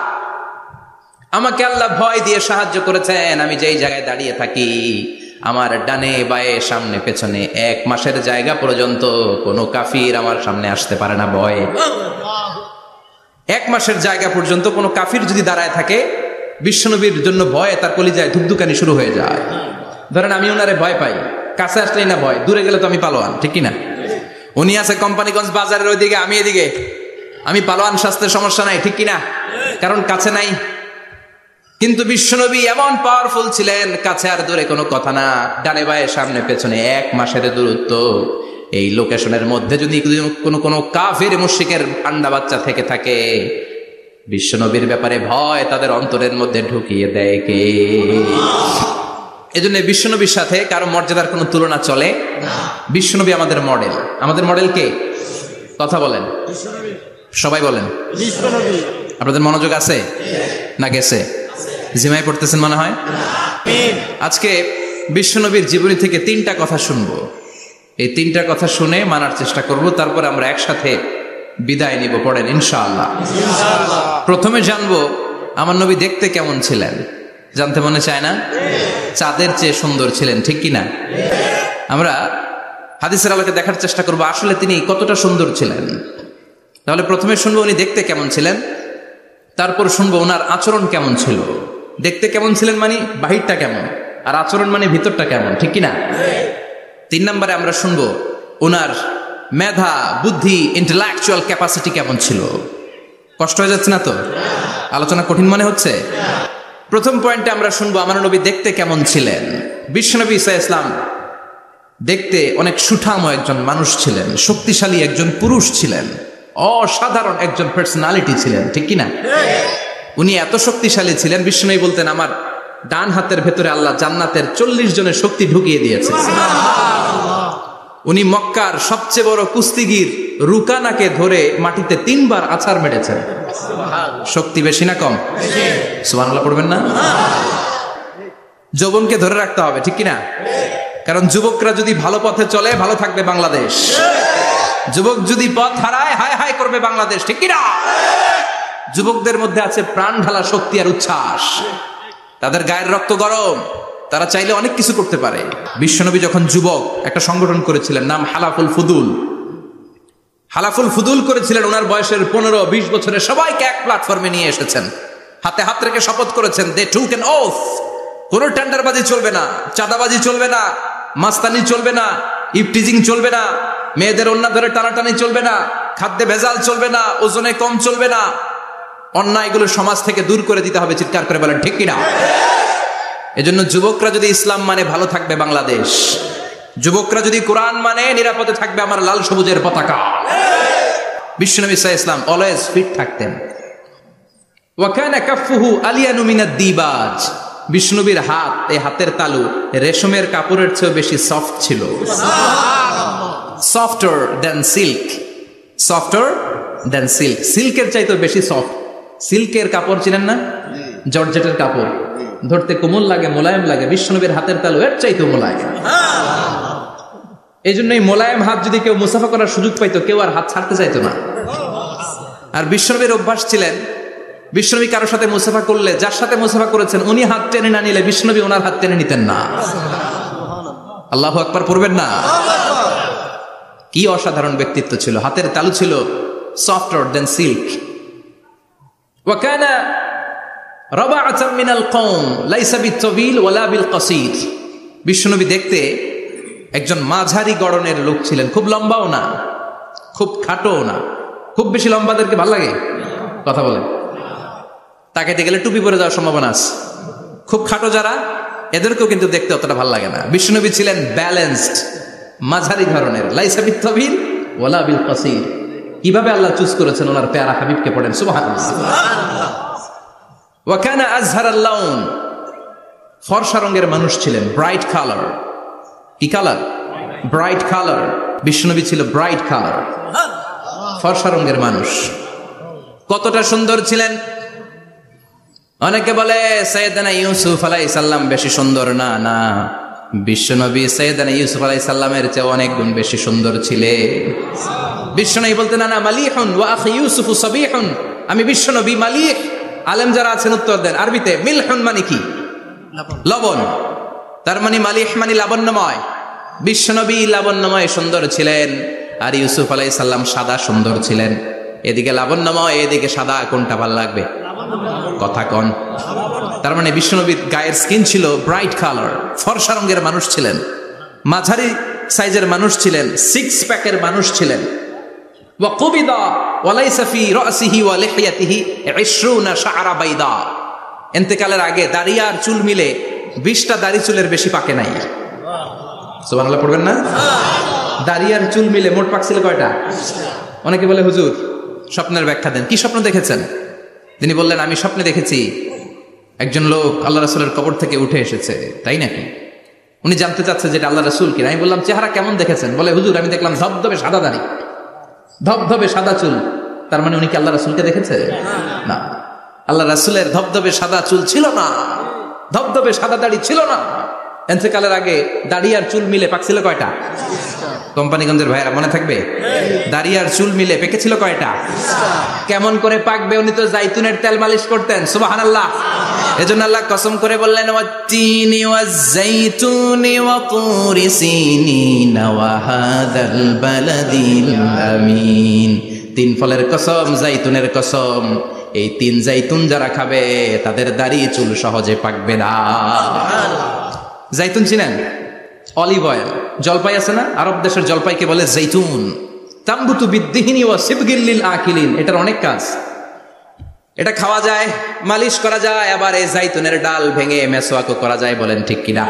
আমাকে আল্লাহ ভয় দিয়ে সাহায্য করেছেন। আমি যেই জায়গায় দাঁড়িয়ে থাকি, আমার ডানে বায়ে সামনে পেছনে 1 মাসের জায়গা পর্যন্ত কোনো কাফির আমার সামনে আসতে পারে না ভয়ে। 1 মাসের জায়গা পর্যন্ত কোনো কাফির যদি দাঁড়ায় থাকে, বিশ্বনবীর জন্য ভয়ে তার কলিজায় ধুকধুকানি শুরু হয়ে যায়। ধরেন আমি ওনারে ভয় পাই, কাছে আসলেই না ভয়, দূরে গেলে তো আমি পালোয়ান, ঠিক কিনা? উনি আছে কোম্পানিগঞ্জ বাজারের ওইদিকে, আমি এদিকে, আমি পালোয়ান, স্বাস্থ্যের সমস্যা নাই, ঠিক কিনা? কারণ কাছে নাই। কিন্তু বিশ্বনবী এমন পাওয়ারফুল ছিলেন, কাছে আর দূরে কোনো কথা না, ডানে বায়ে সামনে পেছনে 1 মাসের দূরত্ব। এই লোকেশনের মধ্যে যদি কোনো কাফির মুশরিকের আন্ডা বাচ্চা থেকে থাকে, বিশ্বনবীর ব্যাপারে ভয় তাদের অন্তরের মধ্যে ঢুকিয়ে দেয় কে? এজন্য বিশ্বনবীর সাথে কারো মর্যাদার কোনো তুলনা চলে? বিশ্বনবী আমাদের মডেল। আমাদের মডেল কে? কথা বলেন, সবাই বলেন। আপনাদের মনোযোগ আছে না গেছে? জিমাই পড়তেছেন মনে হয়। আজকে বিশ্বনবীর জীবনী থেকে 3টা কথা শুনবো। এই 3টা কথা শুনে মানার চেষ্টা করব, তারপর আমরা একসাথে বিদায় নিব। পড়েন ইনশাআল্লাহ। প্রথমে জানবো আমার নবী দেখতে কেমন ছিলেন। জানতে মনে চায় না? চাঁদের চেয়ে সুন্দর ছিলেন, ঠিক কিনা? আমরা হাদিসের আলোকে দেখার চেষ্টা করব আসলে তিনি কতটা সুন্দর ছিলেন। তাহলে প্রথমে শুনবো উনি দেখতে কেমন ছিলেন, তারপর শুনবো ওনার আচরণ কেমন ছিল। দেখতে কেমন ছিলেন মানে বাহিরটা কেমন, আর আচরণ মানে ভিতরটা কেমন, ঠিক কিনা? 3 নম্বরে আমরা শুনবো ওনার মেধা, বুদ্ধি, ইন্টেলেকচুয়াল ক্যাপাসিটি কেমন ছিল। কষ্ট হয়ে যাচ্ছে না তো? আলোচনা কঠিন মনে হচ্ছে? প্রথম পয়েন্টে আমরা শুনবো আমার নবী দেখতে কেমন ছিলেন। বিশ্বনবী ঈসা ইসলাম দেখতে অনেক সুঠাম একজন মানুষ ছিলেন, শক্তিশালী একজন পুরুষ ছিলেন, অসাধারণ একজন পার্সোনালিটি ছিলেন, ঠিক কিনা? উনি এত শক্তিশালী ছিলেন, বিশ্বনবী বলতেন আমার ডান হাতের ভেতরে আল্লাহ জান্নাতের 40 জনের শক্তি ঢুকিয়ে দিয়েছে। উনি মক্কার সবচেয়ে বড় কুস্তিগির রুকানাকে ধরে মাটিতে 3 বার আছাড় মেরেছেন। শক্তি বেশি না কম? সুবহানাল্লাহ পড়বেন না? যৌবনকে ধরে রাখতে হবে, ঠিক কিনা? কারণ যুবকরা যদি ভালো পথে চলে, ভালো থাকবে বাংলাদেশ। যুবক যদি পথ হারায়, হায় হায় করবে বাংলাদেশ, ঠিক কিনা? যুবকদের মধ্যে আছে প্রাণ ঢালা শক্তি আর উচ্ছ্বাস, তাদের গায়ের রক্ত গরম, তারা চাইলে অনেক কিছু করতে পারে। বিশ্বনবী যখন যুবক একটা সংগঠন করেছিলেন, নাম হালাফুল ফুদুল। হালাফুল ফুদুল করেছিলেন। ওনার বয়সের 15-20 বছরের সবাইকে এক প্ল্যাটফর্মে নিয়ে এসেছেন, হাতে হাত রেখে শপথ করেছেন, দে টুক অ্যান ওথ, কোনো টেন্ডারবাজি চলবে না, চাঁদাবাজি চলবে না, মাস্তানি চলবে না, ইফটিজিং চলবে না, মেয়েদের ওন্না ধরে টানাটানি চলবে না, খাদ্যে ভেজাল চলবে না, ওজনে কম চলবে না, অন্যায়গুলো সমাজ থেকে দূর করে দিতে হবে। চিৎকার করে বলেন ঠিক কিনা? এজন্য যুবকরা যদি ইসলাম মানে ভালো থাকবে বাংলাদেশ, যুবকরা যদি কোরআন মানে নিরাপদে থাকবে আমার লাল সবুজের পতাকা। বিশ্বনবী সাল্লাল্লাহু আলাইহি ওয়াসাল্লাম অলওয়েজ ফিট থাকতেন। ওয়া কানা কাফফুহু আলিয়ানু মিনাদ দিবাজ। বিষ্ণুবীর হাত, এই হাতের তালু রেশমের কাপড়ের চেয়ে বেশি সফট ছিল। Softer than silk, softer than silk, সিল্কের চাইতে বেশি সফট। সিল্কের কাপড় ছিলেন না, জর্জেটের কাপড়, ধরতে কোমল লাগে, মোলায়েম লাগে। বিশ্বনবীর হাতের তালু এর চাইতে মোলায়েম। এই জন্য এই মোলায়েম হাত যদি কেউ মুসাফা করার সুযোগ পাইতো, কেউ আর হাত ছাড়তে চাইতো না। আর বিশ্বনবীর অভ্যাস ছিলেন, বিশ্বনবী কারোর সাথে মুসাফা করলে, যার সাথে মুসাফা করেছেন উনি হাত টেনে না নিলে বিশ্বনবী ওনার হাত টেনে নিতেন না। আল্লাহু আকবার পড়বেন না? কি অসাধারণ ব্যক্তিত্ব ছিল। হাতের তালু ছিল সফটার দেন সিল্ক। ওয়া কানা রাবাআতাম মিনাল কওম লাইসা বিত-তাবিল ওয়ালা বিল কাসীর। বিশ্বনবী দেখতে একজন মাঝারি গড়নের লোক ছিলেন, খুব লম্বাও না, খুব খাটোও না। খুব বেশি লম্বাদেরকে ভালো লাগে? কথা বলেন। তাকাইতে গেলে টুপি পরে যাওয়ার সম্ভাবনা আছে। খুব খাটো যারা, এদেরকেও কিন্তু দেখতে অতটা ভালো লাগে না। বিশ্বনবী ছিলেন ব্যালেন্সড, মাঝারি ধরনের। লাইসা বিত-তাবিল ওয়ালা বিল কাসীর। কিভাবে আল্লাহ চুজ করেছেন ওনার প্যারা হাবিবকে, পড়েন সুবহানাল্লাহ। ওয়া কানা আযহারাল লাউন, ফর্সা রঙের মানুষ ছিলেন, ব্রাইট কালার। কি কালার? Bright colour. বিশ্বনবী ছিল ব্রাইট কালার, ফর্সা রঙের মানুষ। কতটা সুন্দর ছিলেন! অনেকে বলে সাইয়েদনা ইউসুফ আলাইহিস সালাম বেশি সুন্দর। না না, বিশ্বনবী সাইয়েদনা ইউসুফ আলাইহিস সালামের চেয়ে অনেক গুণ বেশি সুন্দর ছিলেন। বিশ্বনবী বলতেন না মালিহুন ওয়া আখি ইউসুফ সাবিহুন, আমি বিশ্বনবী মালিহ। আলেম যারা আছেন উত্তর দেন আরবিতে। মিলহুন মানে কি? লবণ। তার মানে মালিহ মানে লাবণ্যময়। বিশ্বনবী লাবণ্যময় সুন্দর ছিলেন, আর ইউসুফ আলাইহিস সালাম সাদা সুন্দর ছিলেন। এদিকে লাবণ্যময়, এদিকে সাদা, কোনটা ভালো লাগবে? কথা কন। তার মানে বিশ্বনবীর গায়ের স্কিন ছিল ব্রাইট কালার, ফর্সা রঙের মানুষ ছিলেন, মাঝারি সাইজের মানুষ ছিলেন, সিক্স প্যাকের মানুষ ছিলেন। ওয়া কুবিদা ওয়া লাইসা ফি রাসিহি ওয়া লিহিয়াতিহি 20 শা'রা বাইদা। ইন্তেকালের আগে দাড়ি আর চুল মিলে 20টা দাড়ি চুলের বেশি পাকে নাই। সুবহানাল্লাহ পড়বেন না? দাড়ি আর চুল মিলে মোট পাকছিল কয়টা? অনেকে বলে হুজুর স্বপ্নের ব্যাখ্যা দেন। কি স্বপ্ন দেখেছেন? তিনি বললেন আমি স্বপ্নে দেখেছি একজন লোক আল্লাহ রাসূলের কবর থেকে উঠে এসেছে। তাই নাকি? উনি জানতে চাচ্ছে যেটা আল্লাহ রাসূল কিনা। আমি বললাম চেহারা কেমন দেখেছেন? বলে হুজুর আমি দেখলাম ধবধবে সাদা দাড়ি, ধবধবে সাদা চুল। তার মানে উনি কি আল্লাহ রাসূলকে দেখেছে? না, আল্লাহ রাসূলের ধবধবে সাদা চুল ছিল না, ধবধবে সাদা দাড়ি ছিল না। ইন্তেকালের আগে দাড়ি আর চুল মিলে পাকছিল কয়টা? কোম্পানিগঞ্জের ভাইরা মনে থাকবে? দাড়ি আর চুল মিলে পেকেছিল কয়টা? কেমন করে পাকবে? উনি তো জাইতুনের তেল মালিশ করতেন। সুবহানাল্লাহ। এজন্য আল্লাহ কসম করে বললেন ওয়াত-তিনি ওয়াজ-জাইতুনি ওয়া তুরি সিনিন ওয়া হাদাল বালাদিল আমিন। তিন ফলের কসম, জাইতুনের কসম। এই তিন জাইতুন যারা খাবে তাদের দাড়ি চুল সহজে পাকবে না। জাইতুন চিনেন? Olive oil. জলপাই আছে না, আরব দেশের জলপাইকে বলে জাইতুন। তামবুতু বিদ্দিহিনি ওয়া সিবগিল লিল আকিলিন। এটার অনেক কাজ। এটা খাওয়া যায়, মালিশ করা যায়, আবার এই জাইতুনের ডাল ভেঙে মেসওয়াকও করা যায়। বলেন ঠিক কিনা?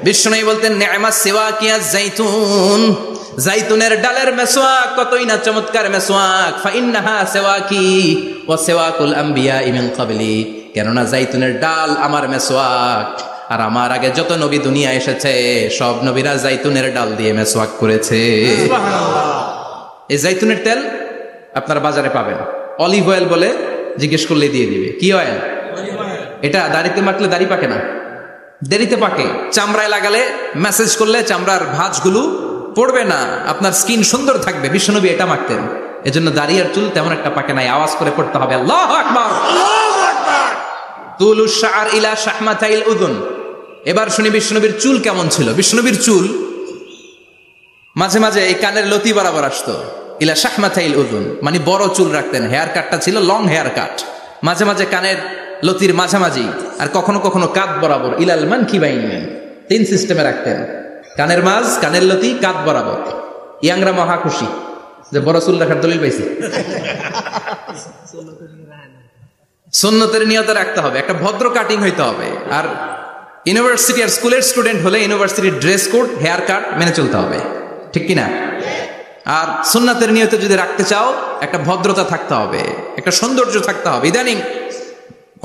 বিশ্বনবী বলতেন নি'মাস সিওয়াকিয়া জাইতুন। জাইতুনের ডালের মেসওয়াক কতই না চমৎকার মেসওয়াক। ফাইন্নাহা সিওয়াকি ওয়া সিওয়াকুল আম্বিয়া মিন ক্বাবলি। কেননা জাইতুনের ডাল আমার মেসওয়াক, আর আমার আগে যত নবী দুনিয়া এসেছে সব নবীরা জাইতুনের ডাল দিয়ে মেসওয়াক করেছে। এই জাইতুনের তেল আপনারা বাজারে পাবেন। অলিভ অয়েল বলে জিজ্ঞেস করলে দিয়ে দিবে। কি অয়েল? এটা দাড়িতে মাখলে দাড়ি পাকে না, দেরিতে পাকে। চামড়ায় লাগালে ম্যাসেজ করলে চামড়ার ভাঁজগুলো পড়বে না, আপনার স্কিন সুন্দর থাকবে। বিশ্বনবী এটা মাখতেন। এজন্য দাড়ি আর চুল তেমন একটা পাকে নাই। আওয়াজ করে পড়তে হবে আল্লাহু আকবার। তুলুশ শা'r ইলা শাহমাতাইল উযুন। এবার শুনি বিশ্বনবীর চুল কেমন ছিল। বিশ্বনবীর চুল মাঝে মাঝে এই কানের লতি বরাবর আসতো। ইলা শাহমাতাইল উযুন মানে বড় চুল রাখতেন। হেয়ার কাটটা ছিল লং হেয়ার কাট, মাঝে মাঝে কানের লতির মাঝামাঝি, আর কখনো কখনো কাঁধ বরাবর। ইলাল মানকিবাইন, তিন সিস্টেমে রাখতেন। কানের মাঝ, কানের লতি, কাঁধ বরাবর। ইয়াংরা মহা খুশি যে বড় চুল রাখার দলিল পাইছি। সুন্নতের নিয়তে রাখতে হবে, একটা ভদ্র কাটিং হইতে হবে। আর ইউনিভার্সিটি আর স্কুলের স্টুডেন্ট হলে ইউনিভার্সিটির ড্রেস কোড, হেয়ার কাট মেনে চলতে হবে, ঠিক কিনা? আর সুন্নাতের নিয়তে যদি রাখতে চাও একটা ভদ্রতা থাকতে হবে, একটা সৌন্দর্য থাকতে হবে। ইদানিং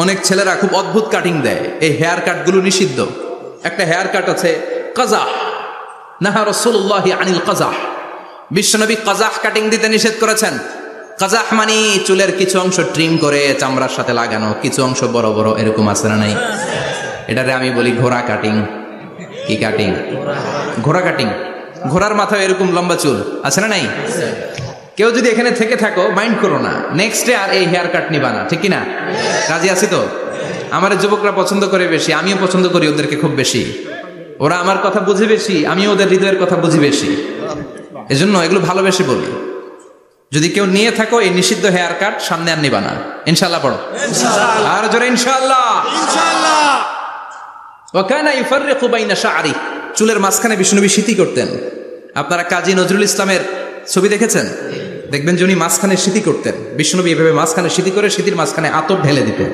অনেক ছেলেরা খুব অদ্ভুত কাটিং দেয়। এই হেয়ার কাট গুলো নিষিদ্ধ। একটা হেয়ার কাট আছে কাজাহ, নাহা রাসূলুল্লাহ আনিল কাজাহ। বিশ্বনবী কাজাহ কাটিং দিতে নিষেধ করেছেন। কাজাহ মানে চুলের কিছু অংশ ট্রিম করে চামড়ার সাথে লাগানো, কিছু অংশ বড় বড়, এরকম আছে না নাই? এটারে আমি বলি ঘোড়া কাটিং। কি কাটিং? ঘোড়া কাটিং। ঘোড়ার মাথায় এরকম লম্বা চুল আছে না নাই? কেউ যদি এখানে থেকে থাকো মাইন্ড করো না, নেক্সট ডে আর এই হেয়ার কাট নিবা না, ঠিক কিনা? রাজি আছি তো? আমার যুবকরা পছন্দ করে বেশি, আমিও পছন্দ করি ওদেরকে খুব বেশি। ওরা আমার কথা বুঝে বেশি, আমিও ওদের হৃদয়ের কথা বুঝি বেশি। এজন্য এগুলো ভালোবেসে বলি। যদি কেউ নিয়ে থাকো এই নিষিদ্ধ হেয়ার কাট, সামনে আর নিবা না। ইনশাআল্লাহ পড়ো। আর জোরে ইনশাআল্লাহ। ওয়া কানা ইফাররিকু বাইনা শা'রি। চুলের মাঝখানে বিষ্ণুনবী সিঁথি করতেন। আপনারা কাজী নজরুল ইসলামের ছবি দেখেছেন? দেখবেন যে উনি মাঝখানে সিঁথি করতেন। বিষ্ণুনবী এভাবে মাঝখানে সিঁথি করে সিঁথির মাঝখানে আতর ঢেলে দিতেন।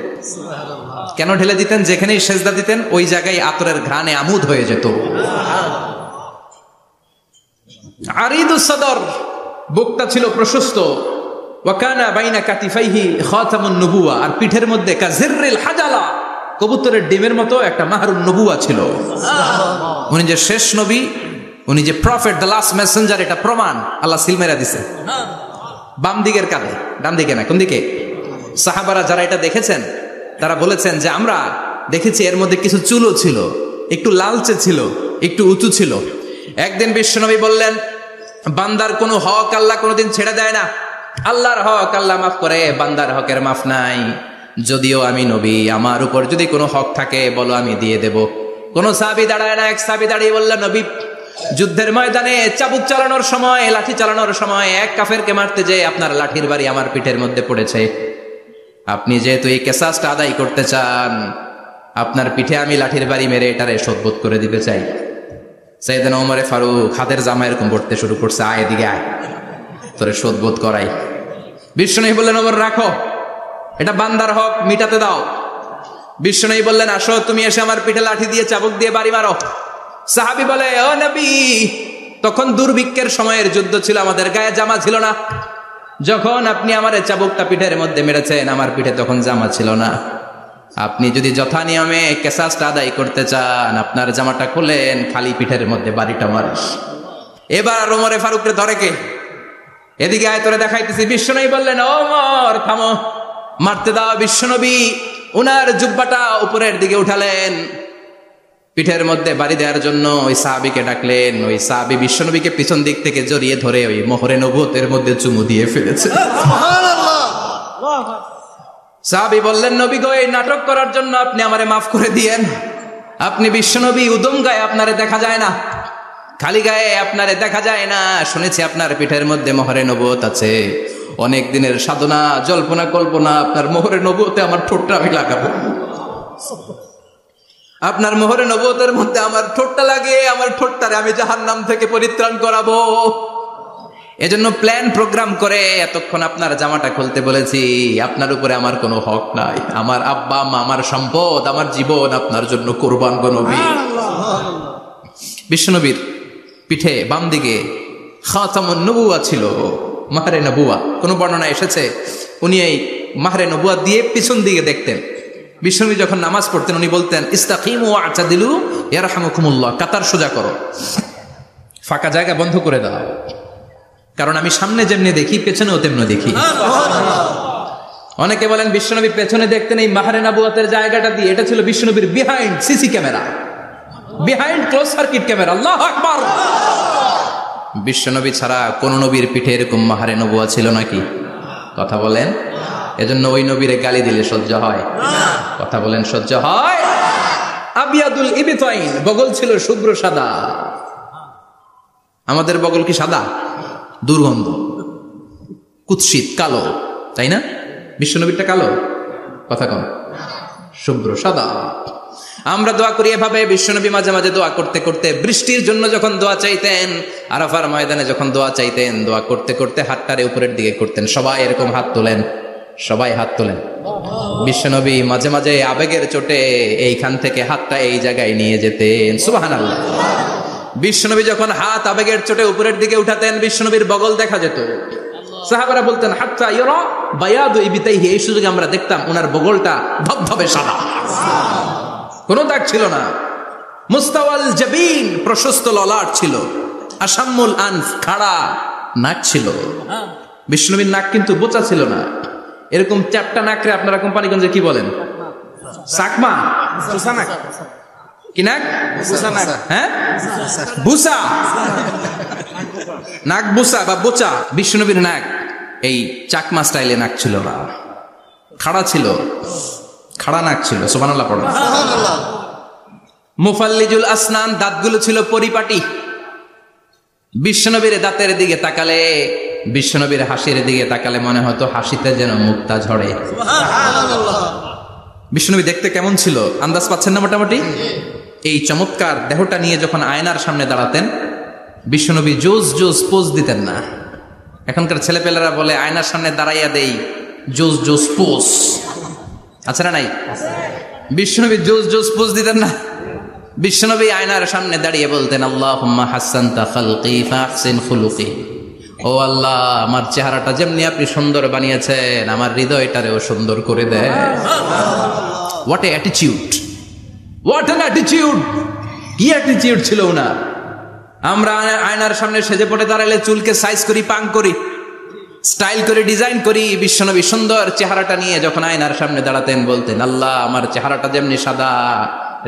কেন ঢেলে দিতেন? যেখানেই সেজদা দিতেন ওই জায়গায় আতরের ঘ্রাণে আমোদ হয়ে যেত। আরিদুস সাদর, বুকটা ছিল প্রশস্ত। ওয়া কানা বাইনা কাতিফাইহি খাতামুন নবুওয়া, আর পিঠের মধ্যে কাজিররিল হাজালা, কবুতরের ডিমের মতো একটা মাহরুন নবুওয়া ছিল। উনি যে শেষ নবী উনি যে প্রফেট, দ্য লাস্ট মেসেঞ্জার, এটা প্রমাণ। আল্লাহ সিল মেরা দিছে বাম দিকের কাঁধে, ডান দিকে না। কোন দিকে? সাহাবারা যারা এটা দেখেছেন তারা বলেছেন যে আমরা দেখেছি এর মধ্যে কিছু চুলও ছিল, একটু লালচে ছিল, একটু উঁচু ছিল। একদিন বিশ্বনবী বললেন, বান্দার কোনো হক আল্লাহ কোনোদিন ছেড়ে দেয় না। আল্লাহর হক আল্লাহ মাফ করে, বান্দার হকের মাফ নাই। যদিও আমি নবী, আমার উপর যদি কোনো হক থাকে বলো, আমি দিয়ে দেব। কোন সাহাবী দাঁড়ায় না। এক সাহাবী দাঁড়িয়ে বললেন, নবী, যুদ্ধের ময়দানে চাবুক চালানোর সময়, লাঠি চালানোর সময় এক কাফেরকে মারতে যে আপনার লাঠির বাড়ি আমার পিঠের মধ্যে পড়েছে। আপনি যেহেতু এই কেসাসটা আদায় করতে চান, আপনার পিঠে আমি লাঠির বাড়ি মেরে এটারে শোধবোধ করে দিতে চাই। সাইয়েদনা ওমরে ফারুক হাতের জামা এরকম পড়তে শুরু করছে, আয় এদিকে আয়, তোরে শোধবোধ করাই। বিশ্বনবী বললেন, ওমর রাখো, এটা বান্দার হক, মিটাতে দাও। বিশ্বনবী বললেন, আসো তুমি এসে আমার পিঠে লাঠি দিয়ে চাবুক দিয়ে বাড়ি মারো। সাহাবী বলে, ও নবী, তখন দুর্ভিক্ষের সময়ের যুদ্ধ ছিল, আমাদের গায়ে জামা ছিল না। যখন আপনি আমার চাবুকটা পিঠের মধ্যে মেরেছেন, আমার পিঠে তখন জামা ছিল না। আপনি যদি যথা নিয়মে কেসাসটা আদায় করতে চান, আপনার জামাটা খুলেন, খালি পিঠের মধ্যে বাড়িটা মারিস। এবার ওমরে ফারুককে ধরে কে? এদিকে আয়, তোরে দেখাইতেছি। বিশ্বনবী বললেন, ওমর থামো, মারতে দাও। বিশ্বনবী উনার জুব্বাটা উপরের দিকে উঠালেন, পিঠের মধ্যে বাড়ি দেওয়ার জন্য ওই সাহাবীকে ডাকলেন। ওই সাহাবী বিশ্বনবীকে পিছন দিক থেকে জড়িয়ে ধরে ওই মোহরে নবুয়তের মধ্যে চুমু দিয়ে ফেলেছে। সাহাবী বললেন, নবী গো, এই নাটক করার জন্য আপনি আমারে মাফ করে দিয়েন। আপনি বিশ্বনবী, উদম গায়ে আপনারে দেখা যায় না, খালি গায়ে আপনারে দেখা যায় না। শুনেছি আপনার পিঠের মধ্যে মোহরে নবুয়ত আছে। অনেক দিনের সাধনা, জল্পনা কল্পনা, আপনার মোহরে নবুয়তে আমার ঠোঁটটা আমি লাগাবো। আপনার মোহরে নবুয়তের মধ্যে আমার ঠোঁটটা লাগে, আমার ঠোঁটটারে আমি জাহান্নাম থেকে পরিত্রাণ করাবো। এজন্য প্ল্যান প্রোগ্রাম করে এতক্ষণ আপনার জামাটা খুলতে বলেছি। আপনার উপরে আমার কোনো হক নাই। আমার আব্বা মা, আমার সম্পদ, আমার জীবন আপনার জন্য কোরবান গো নবী। বিশ্বনবীর পিঠে বাম দিকে খাতামুন নবুওয়া ছিল, মাহরে নবুওয়া। কোন বর্ণনা এসেছে উনি এই মাহরে নবুওয়া দিয়ে পিছন দিকে দেখতেন। বিশ্বনবী যখন নামাজ পড়তেন উনি বলতেন, ইস্তাকিমু ওয়া'তাদিলু ইয়ারহামুকুমুল্লাহ, কাতার সোজা করো, ফাঁকা জায়গা বন্ধ করে দাও, কারণ আমি সামনে যেমনি দেখি পেছনেও তেমনি দেখি। অনেকে বলেন বিশ্বনবী পেছনে দেখতেন এই মাহরে নবুওয়াতের জায়গাটা দিয়ে। এটা ছিল বিশ্বনবীর behind CC camera, behind close circuit camera. আল্লাহু আকবার। বিশ্বনবী ছাড়া কোন নবীর পিঠে এরকম মাহরে নবুওয়া ছিল নাকি? কথা বলেন। এজন্য ওই নবীরে গালি দিলে সহ্য হয়? কথা বলেন, সহ্য হয়? আবিয়াদুল ইবতাইন, বগল ছিল শুভ্র সাদা। আমাদের বগল কি সাদা? দুর্গন্ধ, কুৎসিত, কালো, তাই না? বিশ্বনবীরটা কালো? কথা কম, শুভ্র সাদা। আমরা দোয়া করি এভাবে। বিশ্বনবী মাঝে মাঝে দোয়া করতে করতে, বৃষ্টির জন্য যখন দোয়া চাইতেন, আরাফার ময়দানে যখন দোয়া চাইতেন, দোয়া করতে করতে হাতটারে উপরের দিকে করতেন। সবাই এরকম হাত তোলেন, সবাই হাত তোলেন। বিশ্বনবী মাঝে মাঝে আবেগের চোটে এইখান থেকে হাতটা এই জায়গায় নিয়ে যেতেন। সুবহানাল্লাহ। বিশ্বনবী যখন হাত আবেগের চোটে উপরের দিকে উঠাতেন, বিশ্বনবীর বগল দেখা যেত। সাহাবারা বলতেন, হাত্তা ইয়ারা বায়াদু ইবতাইহি, এই সুযোগে আমরা দেখতাম ওনার বগলটা ধবধবে সাদা, কোনো দাগ ছিল না। মুস্তাওয়াল জাবিন, প্রশস্ত ললাট ছিল। আসাম্মুল আনফ, খাড়া নাক ছিল। বিশ্বনবীর নাক কিন্তু বোচা ছিল না। এরকম চ্যাপটা নাকরে আপনারা কোম্পানিগঞ্জে কি বলেন? সাকমা, কি নাক? হ্যাঁ, বুসা, নাক বুসা বা বোচা। বিশ্বনবীর নাক এই চাকমা স্টাইলে নাক ছিল না, খাড়া ছিল, খাড়া নাক ছিল। সুবহানাল্লাহ পড়েন। মুফাল্লিজুল আসনান, দাঁতগুলো ছিল পরিপাটি। বিশ্বনবীর দাঁতের দিকে তাকালে, বিশ্বনবীর হাসির দিকে তাকালে মনে হতো হাসিতে যেন মুক্তা ঝরে। বিশ্বনবী দেখতে কেমন ছিল আন্দাজ পাচ্ছেন না মোটামুটি? এই চমৎকার দেহটা নিয়ে যখন আয়নার সামনে দাঁড়াতেন, বিশ্বনবী জোস জোস পোজ দিতেন না। এখনকার ছেলেপেলেরা বলে আয়নার সামনে দাঁড়াইয়া দেই জোস জোস পোজ, আছে না নাই? বিশ্বনবী জোস জোস পোজ দিতেন না। বিশ্বনবী আয়নার সামনে দাঁড়িয়ে বলতেন, আল্লাহুম্মা হাসানতা খালকি ফাহসিন খুলুকি, ও আল্লাহ, আমার চেহারাটা যেমনি আপনি সুন্দর বানিয়েছেন, আমার হৃদয়টারেও সুন্দর করে দেন। What a attitude, what an attitude! কি অ্যাটিটিউড ছিল ওনার! আমরা আয়নার সামনে সেজে পড়ে দাঁড়ালে চুলকে সাইজ করি, পাং করি, স্টাইল করে ডিজাইন করি। বিশ্বনবী সুন্দর চেহারাটা নিয়ে যখন আয়নার সামনে দাঁড়াতেন বলতেন, আল্লাহ আমার চেহারাটা যেমনি সাদা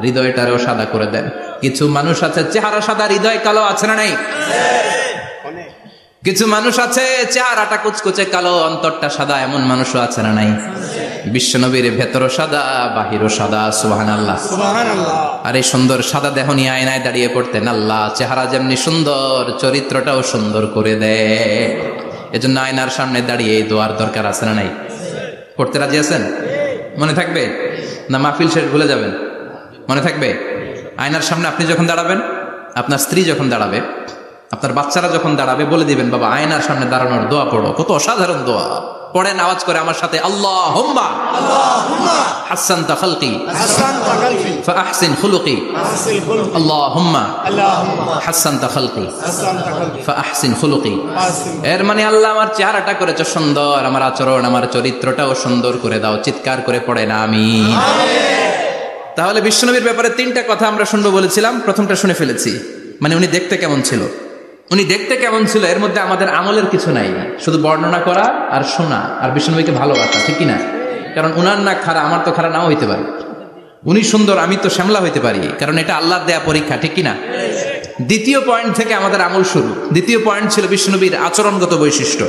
হৃদয়টারও সাদা করে দেন। কিছু মানুষ আছে চেহারা সাদা হৃদয় কালো, আছে না নাই? কিছু মানুষ আছে চেহারাটা কুচকুচে কালো অন্তরটা সাদা, এমন মানুষও আছে না নাই? বিশ্বনবীর ভেতরও সাদা বাহিরও সাদা। সুবহানাল্লাহ, সুবহানাল্লাহ। আর এই সুন্দর সাদা দেহ নিয়ে আয়নায় দাঁড়িয়ে পড়তেন, আল্লাহ চেহারা যেমনি সুন্দর চরিত্রটাও সুন্দর করে দেয়। এজন্য আয়নার সামনে দাঁড়িয়ে এই দোয়ার দরকার আছে না নাই? পড়তে রাজি আছেন? মনে থাকবে না মাহফিল শেষ ভুলে যাবেন? মনে থাকবে? আয়নার সামনে আপনি যখন দাঁড়াবেন, আপনার স্ত্রী যখন দাঁড়াবে, আপনার বাচ্চারা যখন দাঁড়াবে, বলে দিবেন বাবা আয়নার সামনে দাঁড়ানোর দোয়া পড়ো। কত অসাধারণ দোয়া! পড়েন আওয়াজ করে আমার সাথে, আল্লাহুম্মা হাসানতা খালকি ফাআহসিন খুলুকি, আল্লাহুম্মা হাসানতা খালকি ফাআহসিন খুলুকি। এর মানে আল্লাহ আমার চেহারাটা করেছো সুন্দর, আমার আচরণ আমার চরিত্রটাও সুন্দর করে দাও। চিৎকার করে পড়েন আমিন। তাহলে বিশ্বনবীর ব্যাপারে 3টা কথা আমরা শুনবো বলেছিলাম, প্রথমটা শুনে ফেলেছি। মানে উনি দেখতে কেমন ছিল, উনি দেখতে কেমন ছিল, এর মধ্যে আমাদের আমলের কিছু নাই, শুধু বর্ণনা করা আর শোনা আর বিশ্বনবীকে ভালোবাসা, ঠিক কিনা? কারণ উনার না খাড়া, আমার তো খাড়া নাও হইতে পারে। উনি সুন্দর, আমি তো শ্যামলা হইতে পারি, কারণ এটা আল্লাহর দেয়া পরীক্ষা, ঠিক কিনা? দ্বিতীয় পয়েন্ট থেকে আমাদের আমল শুরু। দ্বিতীয় পয়েন্ট ছিল বিশ্বনবীর আচরণগত বৈশিষ্ট্য।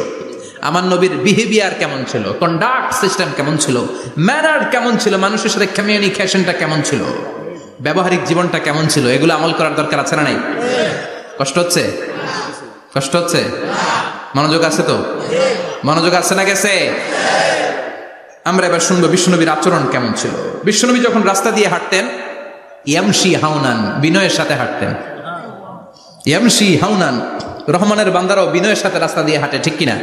আমার নবীর বিহেভিয়ার কেমন ছিল, কন্ডাক্ট সিস্টেম কেমন ছিল, ম্যানার কেমন ছিল, মানুষের সাথে কমিউনিকেশনটা কেমন ছিল, ব্যবহারিক জীবনটা কেমন ছিল, এগুলো আমল করার দরকার আছে না নাই? কষ্ট হচ্ছে? কষ্ট হচ্ছে? মনোযোগ আছে তো? মনোযোগ আছে না গেছে? আমরা এবার শুনবো বিশ্বনবীর আচরণ কেমন ছিল। বিশ্বনবী যখন রাস্তা দিয়ে হাঁটতেন, ইয়ামশি হাউনান, বিনয়ের সাথে হাঁটতেন। ইয়ামশি হাউনান, রহমানের বান্দারাও বিনয়ের সাথে রাস্তা দিয়ে হাঁটে, ঠিক কিনা?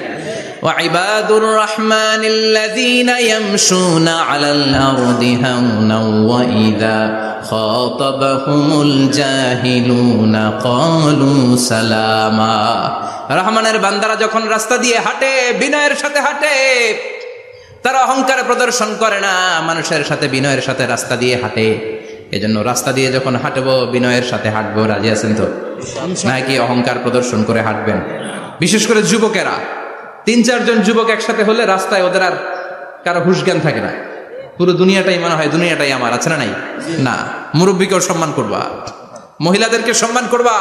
وعباد الرحمن الذين يمشون على الأرض هونا وإذا خاطبهم الجاهلون قالوا سلاما। রহমানের বান্দারা যখন রাস্তা দিয়ে হাঁটে, বিনয়ের সাথে হাঁটে, তারা অহংকারে প্রদর্শন করে না, মানুষের সাথে বিনয়ের সাথে রাস্তা দিয়ে হাঁটে। এজন্য রাস্তা দিয়ে যখন হাঁটবো বিনয়ের সাথে হাঁটবো। রাজি আছেন তো? নাকি অহংকার প্রদর্শন করে হাঁটবেন? বিশেষ করে যুবকেরা, 3-4 জন যুবক একসাথে হলে রাস্তায় ওদের আর কারো হুঁশ জ্ঞান থাকে না, পুরো দুনিয়াটাই মনে হয় দুনিয়াটাই আমার, আছে না নাই? না, মুরব্বীকেও সম্মান করবা, মহিলাদেরকে সম্মান করবা,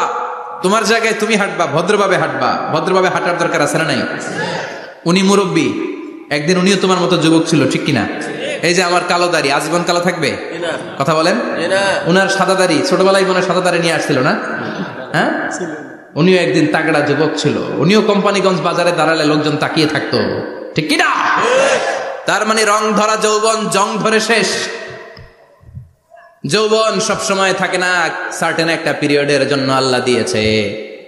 তোমার জায়গায় তুমি হাঁটবা, ভদ্রভাবে হাঁটবা। ভদ্রভাবে হাঁটার দরকার আছে না নাই? উনি মুরব্বী, একদিন উনিও তোমার মতো যুবক ছিল, ঠিক কিনা? এই যে আমার কালো দাড়ি আজীবন কালো থাকবে? কথা বলেন। উনার সাদা দাড়ি ছোটবেলায় মনে সাদা দাড়ি নিয়ে আসছিল না? হ্যাঁ, উনিও একদিন তাগড়া যুবক ছিল, উনিও কোম্পানিগঞ্জ বাজারে দাঁড়ালে লোকজন তাকিয়ে থাকতো, ঠিক কিনা? তার মানে রং ধরা যৌবন জং ধরে শেষ। যৌবন সব সময় থাকে না, সার্টেন একটা পিরিয়ডের জন্য আল্লাহ দিয়েছে।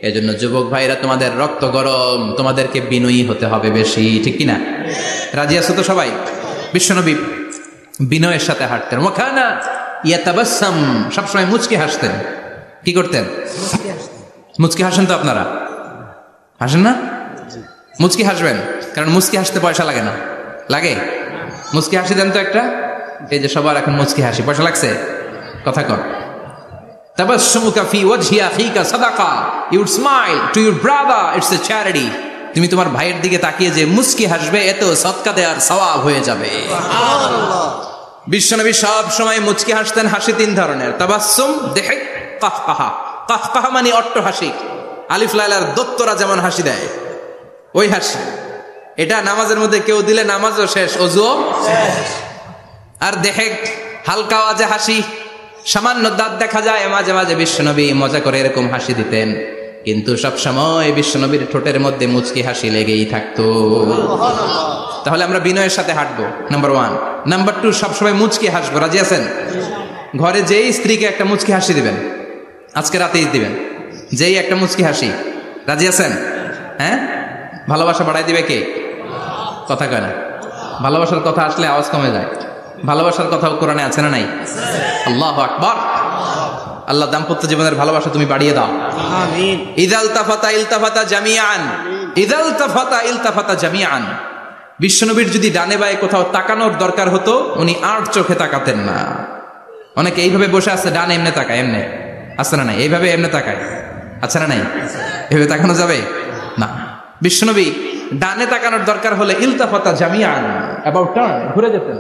এজন্য যুবক ভাইরা, তোমাদের রক্ত গরম, তোমাদেরকে বিনয়ী হতে হবে বেশি, ঠিক কিনা? রাজি আছো তো সবাই? বিশ্বনবী বিনয়ের সাথে হাঁটতেন। ওয়াকানা ইয়াতাবাসসাম, সবসময় মুচকি হাসতেন। কি করতেন? মুচকি হাসেন তো আপনারা? হাসেন না? মুচকি হাসবেন, কারণ মুচকি হাসতে পয়সা লাগে না। লাগে? মুচকি হাসি দেন তো একটা। এই যে সবার এখন মুচকি হাসি, পয়সা লাগছে? কথা কর। তাবাসসুমুকা ফি ওয়াজহি আখিকা সাদাকা, you would smile to your brother, it's a charity. তুমি তোমার ভাইয়ের দিকে তাকিয়ে যে মুচকি হাসবে, এতেও সদকা দেওয়ার সওয়াব হয়ে যাবে। সুবহানাল্লাহ। বিশ্বনবী সব সময় মুচকি হাসতেন। হাসি 3 ধরনের, তাবাসসুম, দিহক, কাহকাহা। কাহকাহা মানে অট্ট হাসি, আলিফ লাইলার দত্তরা যেমন হাসি দেয় ওই হাসি। এটা নামাজের মধ্যে কেউ দিলে নামাজও শেষ, ওযুও শেষ। আর দিহক, হালকা আওয়াজে হাসি, সামান্য দাঁত দেখা যায় মাঝে মাঝে। বিশ্বনবী মজা করে এরকম হাসি দিতেন, কিন্তু সব সময় বিশ্বনবীর ঠোঁটের মধ্যে মুচকি হাসি লেগেই থাকতো। তাহলে আমরা বিনয়ের সাথে হাঁটবো, নাম্বার 1। নাম্বার 2, সবসময় মুচকি হাসবো। রাজি আছেন? ঘরে যেই স্ত্রীকে একটা মুচকি হাসি দিবেন, আজকে রাতেই দিবেন, যেই একটা মুচকি হাসি। রাজি আছেন? হ্যাঁ, ভালোবাসা বাড়াই দিবে কে? কথা কয় না। ভালোবাসার কথা আসলে আওয়াজ কমে যায়। ভালোবাসার কথাও কোরআনে আছে না নাই? আল্লাহু আকবার। আল্লাহ দাম্পত্য জীবনের ভালোবাসা তুমি বাড়িয়ে দাও, আমিন। ইযাল তাফাতা ইলতাফাতা জামিআন, ইযাল তাফাতা ইলতাফাতা জামিআন। বিশ্বনবীর যদি ডানে বায়ে কোথাও তাকানোর দরকার হতো, উনি আর চোখে তাকাতেন না। অনেকে এইভাবে বসে আছে, ডানে এমনে তাকায়, এমনে আছে না নাই? এইভাবে এমনে তাকায়, আচ্ছা না নাই? এভাবে তাকানো যাবে না। বিশ্বনবী ডানে তাকানোর দরকার হলে ইলতাফাতা জামিআন, অ্যাবাউট টার্ন, ঘুরে যেতেন,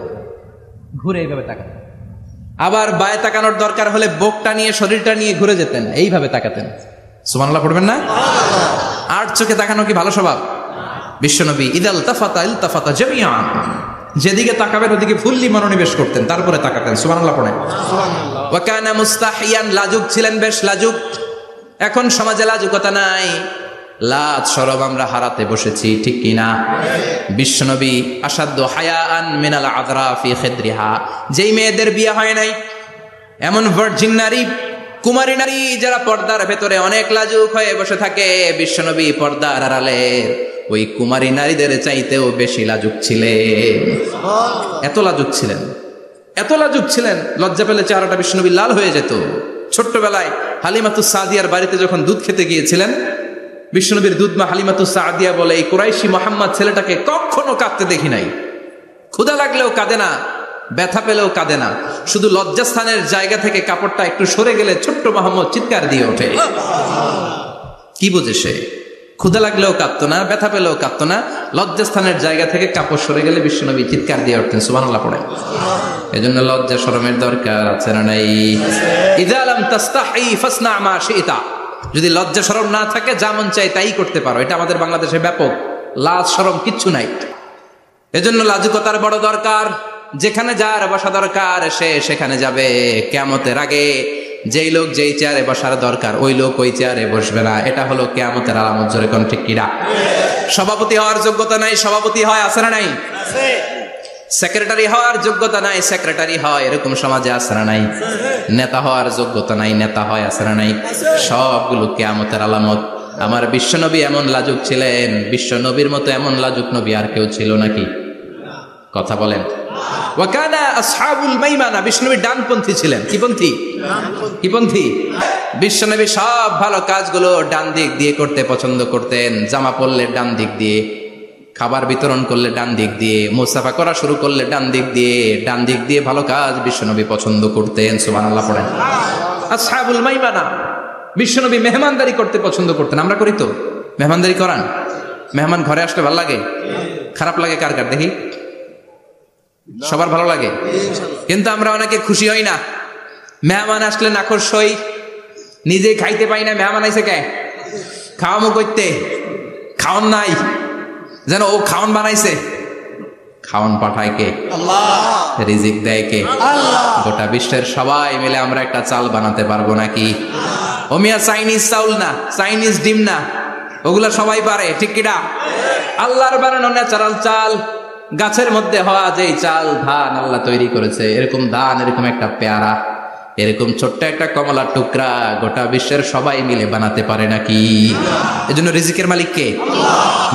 ঘুরে এইভাবে তাকাতেন। আবার বায়ে তাকানোর দরকার হলে বুকটা নিয়ে শরীরটা নিয়ে ঘুরে যেতেন, এইভাবে তাকাতেন। সুবহানাল্লাহ পড়বেন না? আর চোখে তাকানো কি ভালো স্বভাব? বিশ্বনবী ইদাল তাফাতা ইলতাফাতা জামিআন, যেদিকে তাকাবেন ওদিকে ফুল্লি মনোনিবেশ করতেন, তারপরে তাকাতেন। সুবহানাল্লাহ পড়েন। ওয়া কানা মুস্তাহিয়ান, লাজুক ছিলেন, বেশ লাজুক। এখন সমাজে লাজুকতা নাই, লাজ শরম আমরা হারাতে বসেছি, ঠিক কি না? বিশ্বনবী আসাদ্দু হায়াআন মিনাল আযরা ফি খিদরিহা, যেই মেয়েদের বিয়ে হয় নাই, এমন ভার্জিন নারী, কুমারী নারী যারা পর্দার ভেতরে অনেক লাজুক হয়ে বসে থাকে, বিশ্বনবী পর্দার আড়ালে ওই কুমারী নারীদের চাইতেও বেশি লাজুক ছিলেন। এত লাজুক ছিলেন, এত লাজুক ছিলেন, লজ্জা পেলে চেহারাটা বিশ্বনবী লাল হয়ে যেত। ছোট্টবেলায় হালিমাতুস সাদিয়ার বাড়িতে যখন দুধ খেতে গিয়েছিলেন, বিশ্বনবীর দুধমা হালিমাতুস সাদিয়া বলে, এই কুরাইশি মোহাম্মদ ছেলেটাকে কখনো কাঁদতে দেখি নাই। ক্ষুধা লাগলেও কাঁদে না, ব্যথা পেলেও কাঁদে না, শুধু লজ্জাস্থানের জায়গা থেকে কাপড়টা একটু সরে গেলে ছোট্ট মোহাম্মদ চিৎকার দিয়ে ওঠে। কি বোঝে সে? ক্ষুধা লাগলেও কাঁদতো না, ব্যথা পেলেও কাঁদতো না, লজ্জাস্থানের জায়গা থেকে কাপড় সরে গেলে বিশ্বনবী চিৎকার দিয়ে উঠতেন। সুবহানাল্লাহ পড়ে। এজন্য লজ্জা শরমের দরকার আছে না নাই? ইযা লাম তাস্তাহি ফাসনা মা শিতা, যদি লজ্জা শরম না থাকে যা মন চাই তাই করতে পারো। এটা আমাদের বাংলাদেশে ব্যাপক, লাজ শরম কিচ্ছু নাই। এজন্য লাজুকতার বড় দরকার। যেখানে যার বসা দরকার সে সেখানে যাবে। কিয়ামতের আগে যেই লোক যেই চেয়ারে বসার দরকার ওই লোক ওই চেয়ারে বসবে না। এটা হলো কিয়ামতের আলামত। জোরে কোন ঠিক কিনা? সভাপতি হওয়ার যোগ্যতা নাই, সভাপতি হয়, আছে না নাই? সেক্রেটারি হওয়ার যোগ্যতা নাই, সেক্রেটারি হয়, এরকম সমাজে আছে না নাই? নেতা হওয়ার যোগ্যতা নাই, নেতা হয়, আছে না নাই? সবগুলো কিয়ামতের আলামত। আমার বিশ্বনবী এমন লাজুক ছিলেন, বিশ্বনবীর মতো এমন লাজুক নবী আর কেউ ছিল নাকি? কথা বলেন। ওয়া কানা আসহাবুল মাইমানা, বিশ্বনবী ডানপন্থী ছিলেন। কি পন্থী? কি পন্থী? বিশ্বনবী সব ভালো কাজগুলো ডান দিক দিয়ে করতে পছন্দ করতেন। জামা পরলে ডান দিক দিয়ে, খাবার বিতরণ করলে ডান দিক দিয়ে, মুসাফা করা শুরু করলে ডান দিক দিয়ে, ডান দিক দিয়ে ভালো কাজ বিশ্বনবী পছন্দ করতেন। সুবহানাল্লাহ পড়েন। আসহাবুল মাইমানা, বিশ্বনবী মেহমানদারি করতে পছন্দ করতেন। আমরা করি তো? মেহমানদারি করান? মেহমান ঘরে আসলে ভালো লাগে? খারাপ লাগে কার কার দেখি? সবার ভালো লাগে, কিন্তু আমরা অনেকে খুশি হই না। মেহমান আসলে নাখোশ হই, নিজে খাইতে পাই না। মেহমান আইছে কে? খাওয়ামো করতে, খাওয়ান নাই, যেন ও খাওয়ান বানাইছে। খাওয়ান পাঠায় কে? আল্লাহ। রিজিক দেয় কে? আল্লাহ। গোটা বিশ্বের সবাই মিলে আমরা একটা চাল বানাতে পারবো নাকি? ও মিয়া চাইনিজ চাউল না, চাইনিজ ডিম না, ওগুলা সবাই পারে, ঠিক কিনা? আল্লাহর বানানো ন্যাচারাল চাল, গাছের মধ্যে হওয়া যেই চাল, ধান আল্লাহ তৈরি করেছে, এরকম ধান, এরকম একটা পেয়ারা, এরকম ছোট্ট একটা কমলার টুকরা গোটা বিশ্বের সবাই মিলে বানাতে পারে নাকি? এজন্য রিজিকের মালিক কে?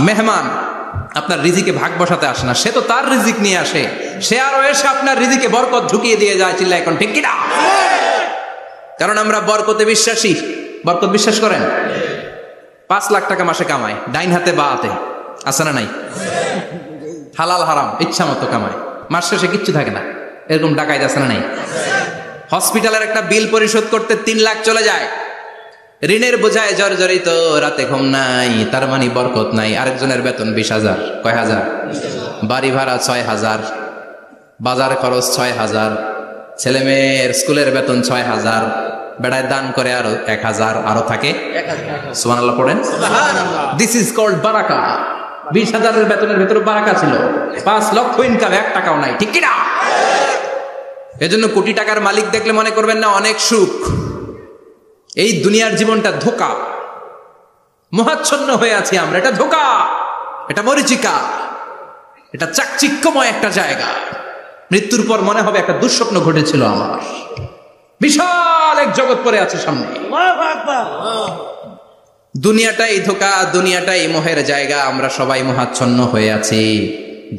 মেহমান আপনার রিজিকে ভাগ বসাতে আসে না, সে তো তার রিজিক নিয়ে আসে। সে আরো এসে আপনার রিজিকে বরকত ঢুকিয়ে দিয়ে যায়। চিল্লা এখন ঠিক কিনা? কারণ আমরা বরকতে বিশ্বাসী। বরকত বিশ্বাস করেন? 5 লাখ টাকা মাসে কামায়, ডাইন হাতে বা হাতে, আছে না নাই? হালাল হারাম ইচ্ছা মতো কামায়, মাস শেষে কিচ্ছু থাকে না, এরকম ডাকাইত আছে না নাই? হসপিটালের একটা বিল পরিশোধ করতে 3 লাখ চলে যায়, ঋণের বোঝায় জর্জরিত, রাতে ঘুম নাই, তার মানে বরকত নাই। আরেকজনের বেতন 20,000, কয় হাজার? বাড়ি ভাড়া 6,000, বাজার খরচ 6,000, ছেলে মেয়ের স্কুলের বেতন 6,000, বেড়ায় দান করে আরো 1,000, আরো থাকে। সুবহানাল্লাহ পড়েন। দিস ইজ কল্ড বারাকা। 20,000-এর বেতনের ভেতরে বারাকা ছিল। 5 লক্ষ ইনকাম, 1 টাকাও নাই, ঠিক কিনা? এজন্য কোটি টাকার মালিক দেখলে মনে করবেন না অনেক সুখ। এই দুনিয়ার জীবনটা ধোঁকা, মোহাচ্ছন্ন হয়ে আছি আমরা। এটা ধোঁকা, এটা মরিচিকা, এটা চাকচিক্যময় একটা জায়গা। মৃত্যুর পর মনে হবে একটা দুঃস্বপ্ন ঘটেছিল আমার, বিশাল এক জগৎ পড়ে আছে সামনে। দুনিয়াটাই ধোঁকা, দুনিয়াটাই মোহের জায়গা। আমরা সবাই মোহাচ্ছন্ন হয়ে আছি।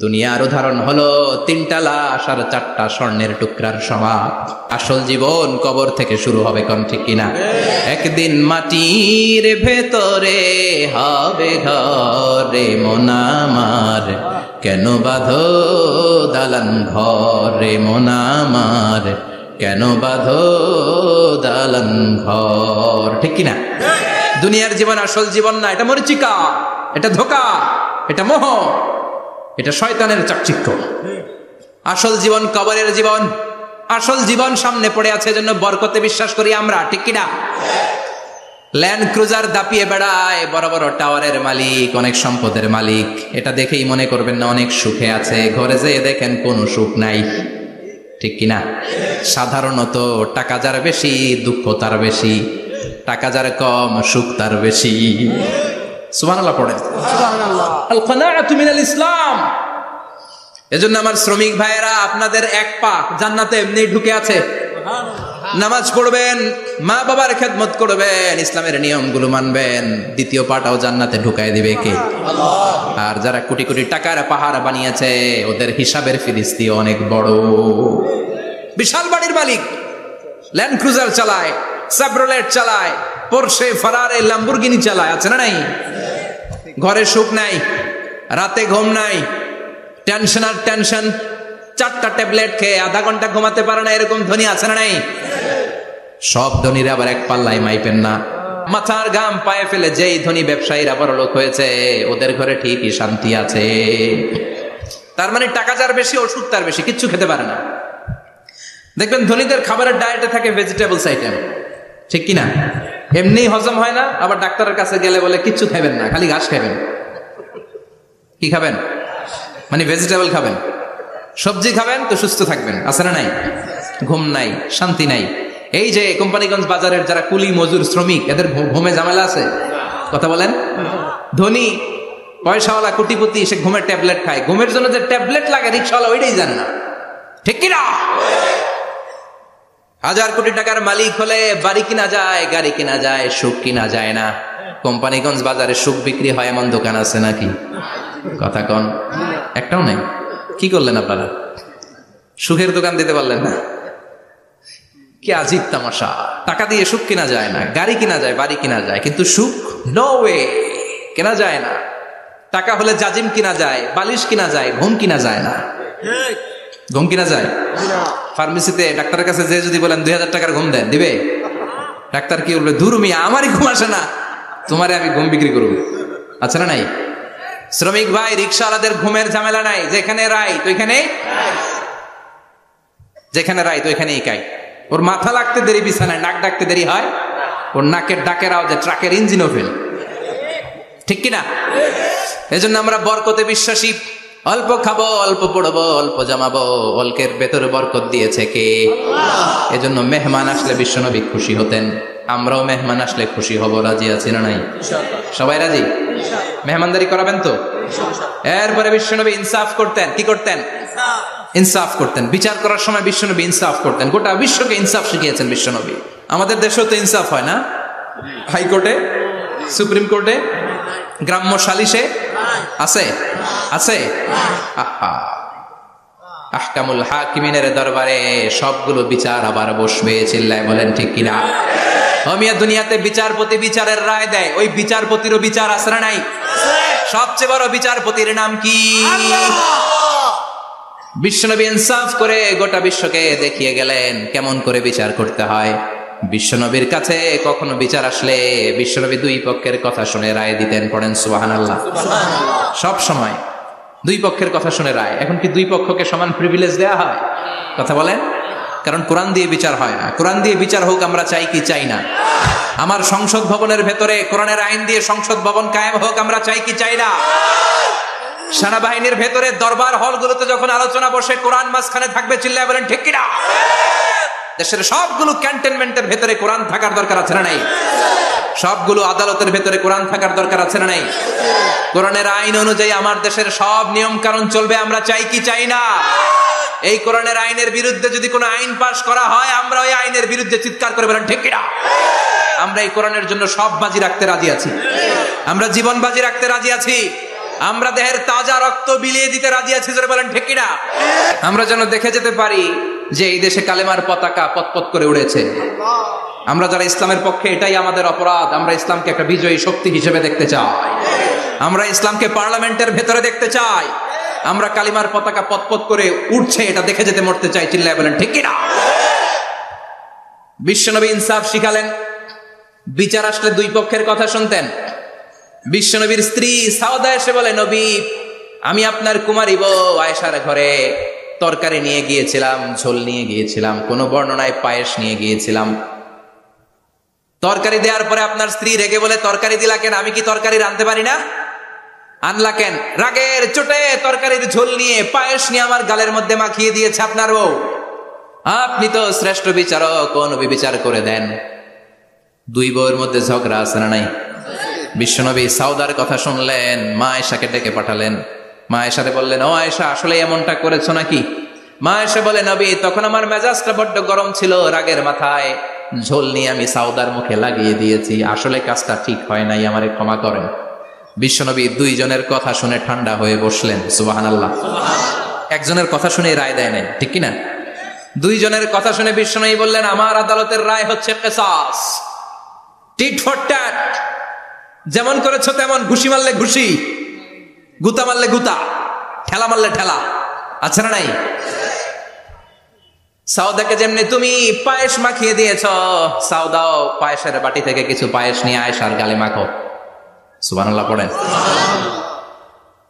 দুনিয়ার উদাহরণ হলো 3টা লাশ আর 4টা স্বর্ণের টুকরার সমাপ। আসল জীবন কবর থেকে শুরু হবে, কোন ঠিক কিনা? একদিন মাটির ভেতরে হবে ঘরে মন আমার, কেন বাঁধো দালান ঘরে মন আমার, কেন বাঁধো দালান ঘর, ঠিক কিনা? দুনিয়ার জীবন আসল জীবন না, এটা মরিচিকা, এটা ধোঁকা, এটা মোহ, এটা শয়তানের চাকচিক্য। আসল জীবন কবরের জীবন, আসল জীবন সামনে পড়ে আছে, জন্য বরকতে বিশ্বাস করি আমরা, ঠিক কিনা? ল্যান্ড ক্রুজার দাপিয়ে বেড়ায়, বড় বড় টাওয়ারের মালিক, অনেক সম্পদের মালিক, এটা দেখেই মনে করবেন না অনেক সুখে আছে। ঘরে যেয়ে দেখেন কোনো সুখ নাই, ঠিক কিনা? সাধারণত টাকা যার বেশি দুঃখ তার বেশি, টাকা যার কম সুখ তার বেশি। সুবহানাল্লাহ পড়েন। আল কানাআতু মিনাল ইসলাম। এজন্য আমার শ্রমিক ভাইয়েরা, আপনাদের এক পা জান্নাতে এমনি ঢুকে আছে। নামাজ পড়বেন, মা বাবার খেদমত করবেন, ইসলামের নিয়মগুলো মানবেন, দ্বিতীয় পাটাও জান্নাতে ঢুকায় দিবে কে? আল্লাহ। আর যারা কোটি কোটি টাকার পাহাড় বানিয়েছে, ওদের হিসাবের ফিরিস্তি অনেক বড়। বিশাল বাড়ির মালিক, ল্যান্ড ক্রুজার চালায়, সাবরোলেট চালায়, পোরশে, ফারারে, ল্যাম্বরগিনি চালায়, আছে না নাই? ঘরে সুখ নাই, রাতে ঘুম নাই, টেনশন আর টেনশন, 4টা ট্যাবলেট খেয়ে আধা ঘন্টা ঘুমাতে পারে না, এরকম ধনী আছে না নাই? সব ধনীরা আবার এক পাল্লায় মাইপেন না। মাথার ঘাম পায়ে ফেলে যেই ধনী ব্যবসায়ীরা বড়লোক হয়েছে, ওদের ঘরে ঠিকই শান্তি আছে। তার মানে টাকা যার বেশি, ওষুধ তার বেশি, কিচ্ছু খেতে পারে না। দেখবেন ধনীদের খাবারের ডায়েটে থাকে ভেজিটেবলস আইটেম, ঠিক কিনা? এমনি হজম হয় না, আবার ডাক্তারের কাছে গেলে বলে কিচ্ছু খাবেন না, খালি ঘাস খাবেন। কি খাবেন? মানে ভেজিটেবল খাবেন, সবজি খাবেন তো সুস্থ থাকবেন, আছে না নাই? ঘুম নাই, শান্তি নাই। এই যে কোম্পানিগঞ্জ বাজারের যারা কুলি মজুর শ্রমিক, এদের ঘুমে ঝামেলা আছে? কথা বলেন। ধনী পয়সাওয়ালা কোটিপতি, সে ঘুমের ট্যাবলেট খায়, ঘুমের জন্য যে ট্যাবলেট লাগে রিক্সাওয়ালা ওইটাই জান না, ঠিক কিনা? 1000 কোটি টাকার মালিক হলে বাড়ি কিনা যায়, গাড়ি কিনা যায়, সুখ কিনা যায় না। কোম্পানিগঞ্জ বাজারে সুখ বিক্রি হয় এমন দোকান আছে নাকি? কথা কন, একটাও নাই। কি করলেন আপনারা? সুখের দোকান দিতে পারলেন না? কি আজীব তামাশা। টাকা দিয়ে সুখ কিনা যায় না, গাড়ি কিনা যায়, বাড়ি কিনা যায়, কিন্তু সুখ নো ওয়ে, কেনা যায় না। টাকা হলে জাজিম কিনা যায়, বালিশ কিনা যায়, ঘুম কিনা যায় না। ঘুম কিনা যায়? ফার্মেসিতে ডাক্তারের কাছে যে যদি বলেন 2000 টাকার ঘুম দেন, দিবে? ডাক্তার কি বলবে? দূর মিয়া, আমারই ঘুম আসে না, তোমারে আমি ঘুম বিক্রি করবো, আছে না নাই? শ্রমিক ভাই, রিক্সাওয়ালাদের ঘুমের ঝামেলা নাই, যেখানে রাই তো এখানে, যেখানে রাই তো এখানেই কাই। ওর মাথা লাগতে দেরি বিছানায়, নাক ডাকতে দেরি হয়, ওর নাকের ডাকের আওয়াজে ট্রাকের ইঞ্জিনও ফেল, ঠিক কিনা? এজন্য আমরা বরকতে বিশ্বাসী। অল্প খাবো, অল্প পড়বো, অল্প জামাবো, অল্পের ভেতরে বরকত দিয়েছে কে? এজন্য মেহমান আসলে বিশ্বনবী খুশি হতেন, আমরাও মেহমান আসলে খুশি হব। রাজি আছি না নাই? সবাই রাজি? মেহমানদারি করাবেন তো? এরপরে বিশ্বনবী ইনসাফ করতেন। কি করতেন? ইনসাফ করতেন। বিচার করার সময় বিশ্বনবী ইনসাফ করতেন। গোটা বিশ্বকে ইনসাফ শিখিয়েছেন বিশ্বনবী। আমাদের দেশেও তো ইনসাফ হয় না? হাইকোর্টে, সুপ্রিম কোর্টে, গ্রাম্য সালিশে আছে, আছে। আহা, আহকামুল হাকিমিনের দরবারে সবগুলো বিচার আবার বসবে। চিল্লায় বলেন ঠিক কিনা? মিয়া, দুনিয়াতে বিচারপতি বিচারের রায় দেয়, ওই বিচারপতিরও বিচার আছে না নাই? সবচেয়ে বড় বিচারপতির নাম কি? বিশ্বনবী ইনসাফ করে গোটা বিশ্বকে দেখিয়ে গেলেন কেমন করে বিচার করতে হয়। বিশ্বনবীর কাছে কখনো বিচার আসলে বিশ্বনবী দুই পক্ষের কথা শুনে রায় দিতেন। পড়েন সুবহানাল্লাহ। সব সময় দুই পক্ষের কথা শুনে রায়। এখন কি দুই পক্ষকে সমান প্রিভিলেজ দেয়া হয়? কথা বলেন। কারণ কোরআন দিয়ে বিচার হয় না। কোরআন দিয়ে বিচার হোক আমরা চাই কি চাই না? আমার সংসদ ভবনের ভেতরে কোরআনের আইন দিয়ে সংসদ ভবন কায়েম হোক আমরা চাই কি চাই না? সেনাবাহিনীর ভেতরে দরবার হলগুলোতে যখন আলোচনা বসে কোরআন মাঝখানে থাকবে, চিল্লায় বলেন ঠিক কিনা? দেশের সবগুলো ক্যান্টনমেন্টের ভেতরে কোরআন থাকার দরকার আছে না নাই? সবগুলো আদালতের ভেতরে কোরআন থাকার দরকার আছে না নাই? কোরআনের আইন অনুযায়ী আমার দেশের সব নিয়ম কানুন চলবে আমরা চাই কি চাই না? এই কোরআনের আইনের বিরুদ্ধে যদি কোনো আইন পাশ করা হয় আমরা ওই আইনের বিরুদ্ধে চিৎকার করে বলেন ঠিক কিনা? আমরা এই কোরআনের জন্য সব বাজি রাখতে রাজি আছি, আমরা জীবন বাজি রাখতে রাজি আছি, আমরা দেহের তাজা রক্ত বিলিয়ে দিতে রাজি আছি, জোরে বলেন ঠিক কিনা? আমরা যেন দেখে যেতে পারি যে এই দেশে কালেমার পতাকা পতপত করে উড়েছে। আমরা যারা ইসলামের পক্ষে, এটাই আমাদের অপরাধ। আমরা ইসলামকে একটা বিজয়ী শক্তি হিসেবে দেখতে চাই, আমরা ইসলামকে পার্লামেন্টের ভেতরে দেখতে চাই, আমরা কালিমার পতাকা পতপত করে উঠছে এটা দেখে যেতে মরতে চাই, চিল্লায় বলেন ঠিক কিনা? বিশ্বনবী ইনসাফ শিখালেন, বিচার আসলে দুই পক্ষের কথা শুনতেন। বিশ্বনবীর স্ত্রী সাউদা এসে বলে, নবী, আমি আপনার কুমারী বউ আয়েশার ঘরে তরকারি নিয়ে গিয়েছিলাম, ঝোল নিয়ে গিয়েছিলাম, কোন বর্ণনায় পায়েস নিয়ে গিয়েছিলাম। তরকারি দেওয়ার পরে আপনার স্ত্রী রেগে বলে, তরকারি দিলা কেন? আমি কি তরকারি রাঁধতে পারি না? আনলা কেন? রাগের চোটে তরকারির ঝোল নিয়ে পায়েস নিয়ে আমার গালের মধ্যে মাখিয়ে দিয়েছে আপনার বউ। আপনি তো শ্রেষ্ঠ বিচারক, কোন বিচার করে দেন। দুই বউয়ের মধ্যে ঝগড়া আছে না নাই? বিশ্বনবী সাউদার কথা শুনলেন, মা আয়েশাকে ডেকে পাঠালেন। মা আয়েশারে বললেন, ও আয়েশা, আসলে এমনটা করেছো নাকি? মা আয়েশা বলে, নবী, তখন আমার মেজাজটা বড্ড গরম ছিল, রাগের মাথায় ঝোল নিয়ে আমি সাউদার মুখে লাগিয়ে দিয়েছি, আসলে কাজটা ঠিক হয় নাই, আমারে ক্ষমা করেন। বিশ্বনবী দুইজনের কথা শুনে ঠান্ডা হয়ে বসলেন। সুবহানাল্লাহ। একজনের কথা শুনে রায় দেয় নাই, ঠিক কিনা? দুইজনের কথা শুনে বিশ্বনবী বললেন, আমার আদালতের রায় হচ্ছে কিসাস, টিট ফর ট্যাট। যেমন করেছো তেমন, ঘুষি মারলে ঘুষি, গুতা মারলে গুতা, ঠেলা মারলে ঠেলা, আছে না নাই? সাউদাকে যেমনি তুমি পায়েস মাখিয়ে দিয়েছ, সাউদাও পায়েসের বাটি থেকে কিছু পায়েস নিয়ে আয়েশার গালে মাখো। সুবহানাল্লাহ পড়েন।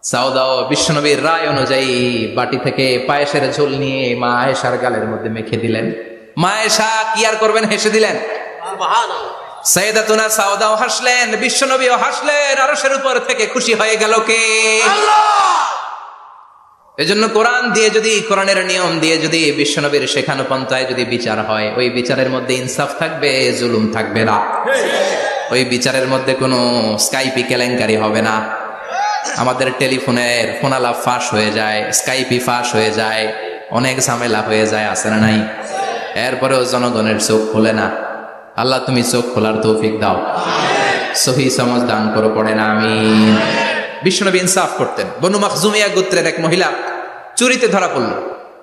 সাউদাও বিশ্বনবীর রায় অনুযায়ী বাটি থেকে পায়েসের ঝোল নিয়ে মা আয়েশার গালের মধ্যে মেখে দিলেন। মা আয়েশা কি আর করবেন, হেসে দিলেন। সাইয়েদাতুনা সাউদাও হাসলেন, বিশ্বনবীও হাসলেন। আরশের উপর থেকে খুশি হয়ে গেল কে? আল্লাহ। এজন্য কোরআন দিয়ে যদি, কোরআনের নিয়ম দিয়ে যদি, বিশ্বনবীর শেখানো পন্থায় যদি বিচার হয়, ওই বিচারের মধ্যে ইনসাফ থাকবে, জুলুম থাকবে না। ওই বিচারের মধ্যে কোনো স্কাইপি কেলেঙ্কারি হবে না। আমাদের টেলিফোনের ফোনালাপ ফাঁস হয়ে যায়, স্কাইপি ফাঁস হয়ে যায়, অনেক ঝামেলা হয়ে যায়, আছে না নাই? এরপরেও জনগণের চোখ খোলে না। আল্লাহ তুমি চোখ খোলার তৌফিক দাও, সহি সমাজ দান করো, পড়ে না আমিন। বিশ্বনবী ইনসাফ করতেন। বনু মাখজুমিয়া গোত্রের এক মহিলা চুরিতে ধরা পড়ল।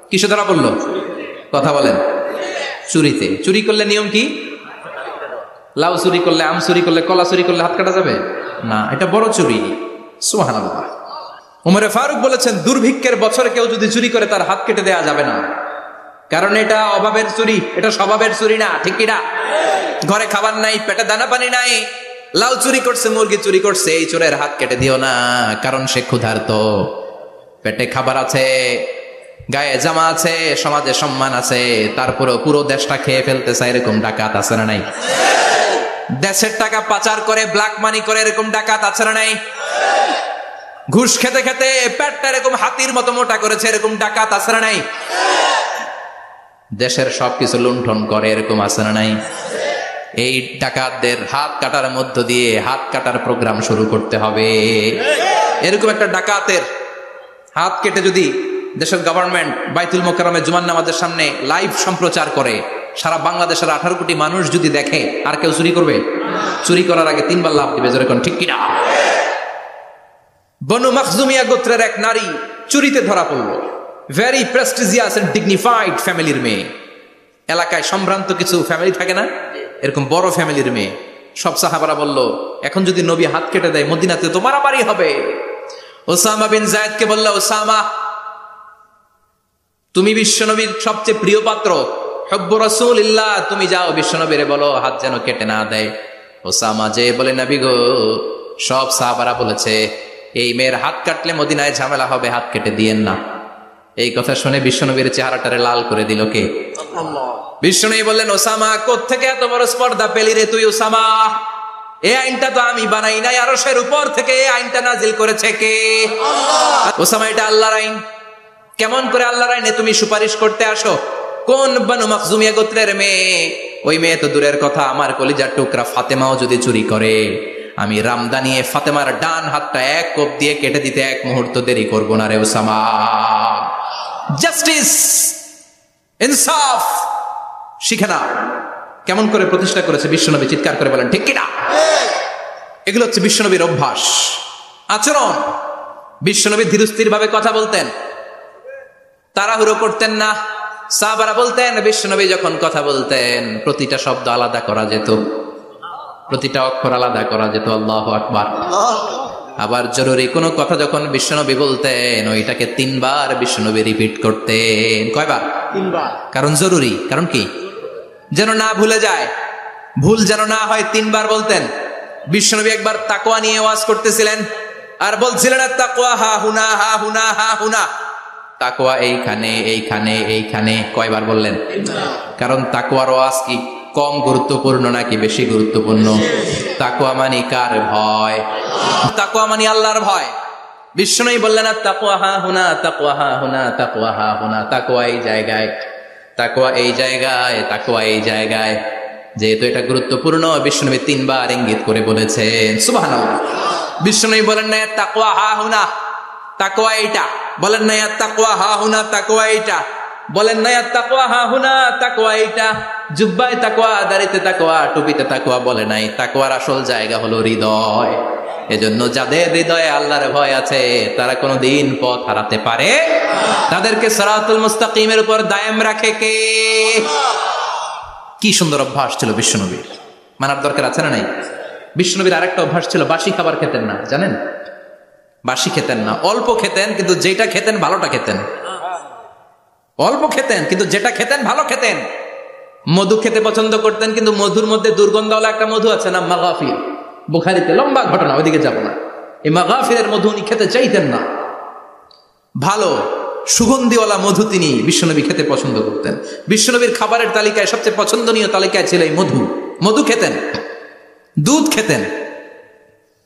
কিসে ধরা পড়ল? কথা বলেন। চুরিতে। চুরি করলে নিয়ম কি? লাউ চুরি করলে, আম চুরি করলে, কলা চুরি করলে হাত কাটা যাবে না, এটা বড় চুরি। সুবহানাল্লাহ। ওমরে ফারুক বলেছেন, দুর্ভিক্ষের বছরে কেউ যদি চুরি করে তার হাত কেটে দেয়া যাবে না, কারণ এটা অভাবের চুরি, এটা স্বভাবের চুরি না, ঠিক কিনা? ঘরে খাবার নাই, পেটে দানা পানি নাই, লাউ চুরি করছে, মুরগি চুরি করছে, এই চোরের হাত কেটে দিও না, কারণ সে ক্ষুধার্ত। পেটে খাবার আছে, গায়ে জামা আছে, সমাজে সম্মান আছে, তারপরে পুরো দেশটা খেয়ে ফেলতে চায়, এরকম ডাকাত আছে না নাই? দেশের টাকা পাচার করে, ব্ল্যাক মানি করে, এরকম ডাকাত আছে না নাই? ঘুষ খেতে খেতে পেটটা এরকম হাতির মতো মোটা করেছে, এরকম ডাকাত আছে না নাই? দেশের সবকিছু লুণ্ঠন করে, এরকম আছে না নাই? এই ডাকাতদের হাত কাটার মধ্য দিয়ে হাত কাটার প্রোগ্রাম শুরু করতে হবে। এরকম একটা ডাকাতের হাত কেটে যদি দেশের গভর্নমেন্ট বাইতুল মোকাররমে জুমার নামাজের সামনে লাইভ সম্প্রচার করে, সারা বাংলাদেশের 18 কোটি মানুষ যদি দেখে, আর কেউ চুরি করবে? চুরি করার আগে 3 বার লাফ দিবে, যেরকম, ঠিক কিনা? বনু মাখজুমিয়া গোত্রের এক নারী চুরিতে ধরা পড়ল। ভেরি প্রেস্টিজিয়াস এন্ড ডিগনিফাইড ফ্যামিলির মেয়ে। এলাকায় সম্ভ্রান্ত কিছু ফ্যামিলি থাকে না, এরকম বড় ফ্যামিলির মেয়ে। সব সাহাবারা বলল, এখন যদি নবী হাত কেটে দেয় মদিনাতে তো মারামারি হবে। ওসামা বিন যায়েদকে বলল, ওসামা, তুমি বিশ্বনবীর সবচেয়ে প্রিয় পাত্র, হুব্বু রাসূলিল্লাহ, তুমি যাও বিশ্বনবীরে বলো হাত যেন কেটে না দেয়। ওসামা যে বলে, নবী গো, সব সাহাবারা বলেছে এই মেয়ের হাত কাটলে মদিনায় ঝামেলা হবে, হাত কেটে দিয়েন না। এই কথা শুনে বিশ্বনবীর চেহারাটারে লাল করে দিল কে? আল্লাহ। বিশ্বনবী বললেন, ওসামা, কোত্থেকে এত বড় স্পর্ধা পেলি রে তুই ওসামা? এই আইনটা তো আমি বানাই নাই, আরশের উপর থেকে এই আইনটা নাজিল করেছে কে? আল্লাহ। ওসামা, এটা আল্লাহর আইন। কেমন করে আল্লাহর আইনে তুমি সুপারিশ করতে আসো? কোন বনু মাখজুমিয়া গোত্রের মেয়ে? ওই মেয়ে তো দূরের কথা, আমার কলিজার টুকরা ফাতেমাও যদি চুরি করে, আমি রামদানিয়ে ফাতেমার ডান হাতটা এক কোপ দিয়ে কেটে দিতে 1 মুহূর্ত দেরি করবো না রে ওসামা। জাস্টিস, ইনসাফ শিখে না। কেমন করে প্রতিষ্ঠা করেছে বিশ্বনবী, চিৎকার করে বলেন, ঠিক কিনা? এগুলো হচ্ছে বিশ্বনবীর অভ্যাস, আচরণ। বিশ্বনবী ধীরস্থির ভাবে কথা বলতেন, তাড়াহুড়ো করতেন না। সাহাবারা বলতেন, বিশ্বনবী যখন কথা বলতেন প্রতিটা শব্দ আলাদা করা যেত, প্রতিটা অক্ষর আলাদা করা যেত। আল্লাহু আকবার। আবার জরুরি কোনো কথা যখন বিশ্বনবী বলতেন, ওইটাকে 3 বার বিশ্বনবী রিপিট করতেন। কয়বার? 3 বার। কারণ জরুরি। কারণ কি? যেন না ভুলে যায়। ভুল যেন না হয় 3 বার বলতেন। বিশ্বনবী একবার তাকওয়া নিয়ে ওয়াজ করতেছিলেন আর বলছিলেন তাকওয়া হা হুনা হা হুনা হা হুনা, তাকওয়া এইখানে এইখানে এইখানে। কয়বার বললেন? কারণ তাকওয়ার ওয়াজ কি কম গুরুত্বপূর্ণ নাকি বেশি গুরুত্বপূর্ণ? তাকওয়া মানে কার ভয়? তাকওয়া মানে আল্লাহর ভয়। বিশ্বনবী বললেন তাকওয়া হা হুনা, তাকওয়া হা হুনা, তাকওয়া হা হুনা, তাকওয়া এই জায়গায়, তাকওয়া এই জায়গায়, তাকওয়া এই জায়গায়। যেহেতু এটা গুরুত্বপূর্ণ, বিশ্বনবী 3 বার ইঙ্গিত করে বলেছেন। সুবহানাল্লাহ। বিশ্বনবী বলেন না তাকওয়া হা হুনা, তাকওয়া এইটা। বলেন না তাকওয়া হা হুনা, তাকওয়া এইটা। বলেন না তাকওয়া হা হুনা, তাকওয়া এইটা। জুব্বায় তাকওয়া, দাড়িতে তাকওয়া, টুপিতে তাকওয়া বলে নাই। তাকওয়ার আসল জায়গা হলো হৃদয়। এজন্য যাদের হৃদয়ে আল্লাহর ভয় আছে তারা কোনোদিন পথ হারাতে পারে, তাদেরকে সিরাতুল মুস্তাকিমের উপর দায়েম রাখে কে? কি সুন্দর অভ্যাস ছিল বিশ্বনবীর, মানার দরকার আছে না নাই? বিশ্বনবীর আরেকটা অভ্যাস ছিল, বাসি খাবার খেতেন না। জানেন? বাসি খেতেন না, অল্প খেতেন, কিন্তু যেটা খেতেন ভালোটা খেতেন। অল্প খেতেন কিন্তু যেটা খেতেন ভালো খেতেন। মধু খেতে পছন্দ করতেন, কিন্তু মধুর মধ্যে দুর্গন্ধওয়ালা একটা মধু আছে না, মাগাফির। বুখারীতে লম্বা ঘটনা, ওইদিকে যাব না। এই মাগাফিরের মধু উনি খেতে চাইতেন না। ভালো সুগন্ধিওয়ালা মধু তিনি বিশ্বনবী খেতে পছন্দ করতেন। বিশ্বনবীর খাবারের তালিকায় সবচেয়ে পছন্দনীয় তালিকায় ছিল এই মধু। মধু খেতেন, দুধ খেতেন,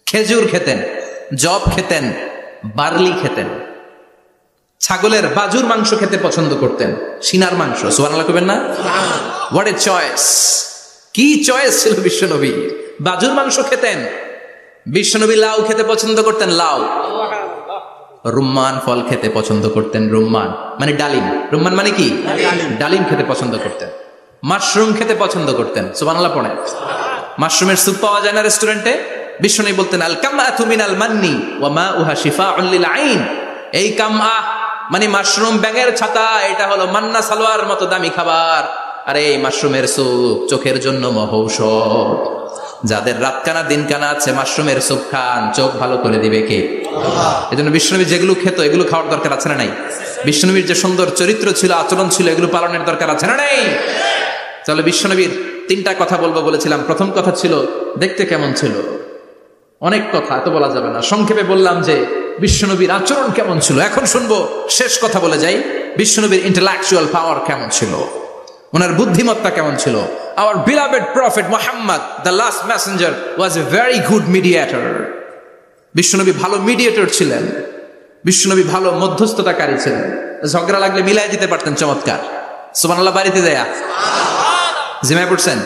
খেজুর খেতেন, জব খেতেন, বার্লি খেতেন, ছাগলের বাজুর মাংস খেতে পছন্দ করতেন, সিনার মাংস। সুবহানাল্লাহ কইবেন না? What a choice! কি চয়েস ছিল বিশ্বনবী! বাজুর মাংস খেতেন। বিশ্বনবী লাউ খেতে পছন্দ করতেন, লাউ। রুম্মান ফল খেতে পছন্দ করতেন, রুম্মান মানে ডালিম। রুম্মান মানে কি? ডালিম খেতে পছন্দ করতেন। মাশরুম খেতে পছন্দ করতেন। সুবহানাল্লাহ পড়েন। মাশরুমের স্যুপ পাওয়া যায় না রেস্টুরেন্টে? বিশ্বনবী বলতেন আল কামআতু মিনাল মান্নি ওয়া মাউহা শিফাউন লিল আইন। এই কামআ মানে মাশরুম, ব্যাঙের ছাতা, এটা হলো মান্না সালোয়ার মতো দামি খাবার। আর এই মাশরুমের স্যুপ চোখের জন্য মহৌষধ। যাদের রাতকানা দিনকানা আছে মাশরুমের স্যুপ খান, চোখ ভালো করে দিবে কে? এজন্য বিশ্বনবী যেগুলো খেত এগুলো খাওয়ার দরকার আছে না নাই? বিশ্বনবীর যে সুন্দর চরিত্র ছিল, আচরণ ছিল, এগুলো পালনের দরকার আছে না নাই? তাহলে বিশ্বনবীর 3টা কথা বলবো বলেছিলাম। প্রথম কথা ছিল দেখতে কেমন ছিল। অনেক কথা, এত বলা যাবে না, সংক্ষেপে বললাম যে বিশ্বনবীর আচরণ কেমন ছিল। এখন শুনবো, শেষ কথা বলে যাই, বিশ্বনবীর ইন্টেলেকচুয়াল পাওয়ার কেমন ছিল, ওনার বুদ্ধিমত্তা কেমন ছিল। Our beloved prophet Muhammad, the last messenger, was a very good mediator. বিশ্বনবী ভালো মিডিয়েটর ছিলেন। বিশ্বনবী ভালো মধ্যস্থতাকারী ছিলেন। ঝগড়া লাগলে মিলাই দিতে পারতেন, চমৎকার। সুবহানাল্লাহ। বাড়িতে দেয়া জিমায় পড়ছেন?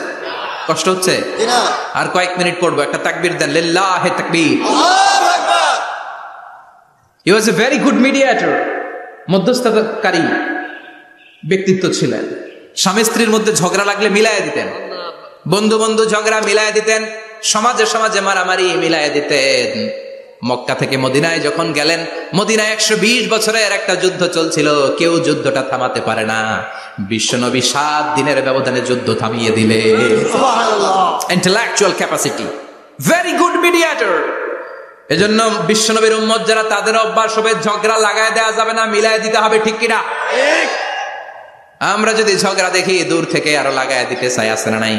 কষ্ট হচ্ছে? আর কয়েক মিনিট পড়বো, একটা তাকবীর দেন, লিল্লাহি তাকবীর। He was a very good mediator. মধ্যস্থতাকারী ব্যক্তিত্ব ছিলেন। স্বামী স্ত্রীর মধ্যে ঝগড়া লাগলে মিলাই দিতেন, বন্ধু বন্ধু ঝগড়া মিলাই দিতেন, সমাজে সমাজে মারামারি মিলাই দিতেন। মক্কা থেকে মদিনায় যখন গেলেন, মদিনায় 120 বছরের একটা যুদ্ধ চলছিল, কেউ যুদ্ধটা থামাতে পারে না। বিশ্বনবী 7 দিনের ব্যবধানে যুদ্ধ থামিয়ে দিলেন। Intellectual capacity, very good mediator. এজন্য বিশ্বনবীর উম্মত যারা, তাদের অভ্যাস হবে ঝগড়া লাগায় দেওয়া যাবে না, মিলাই দিতে হবে। ঠিক কিনা? আমরা যদি ঝগড়া দেখি দূর থেকে আরো লাগায় দিতে চাই, আছে না নাই?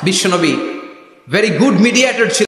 বিশ্বনবী ভেরি গুড মিডিয়েটর ছিল।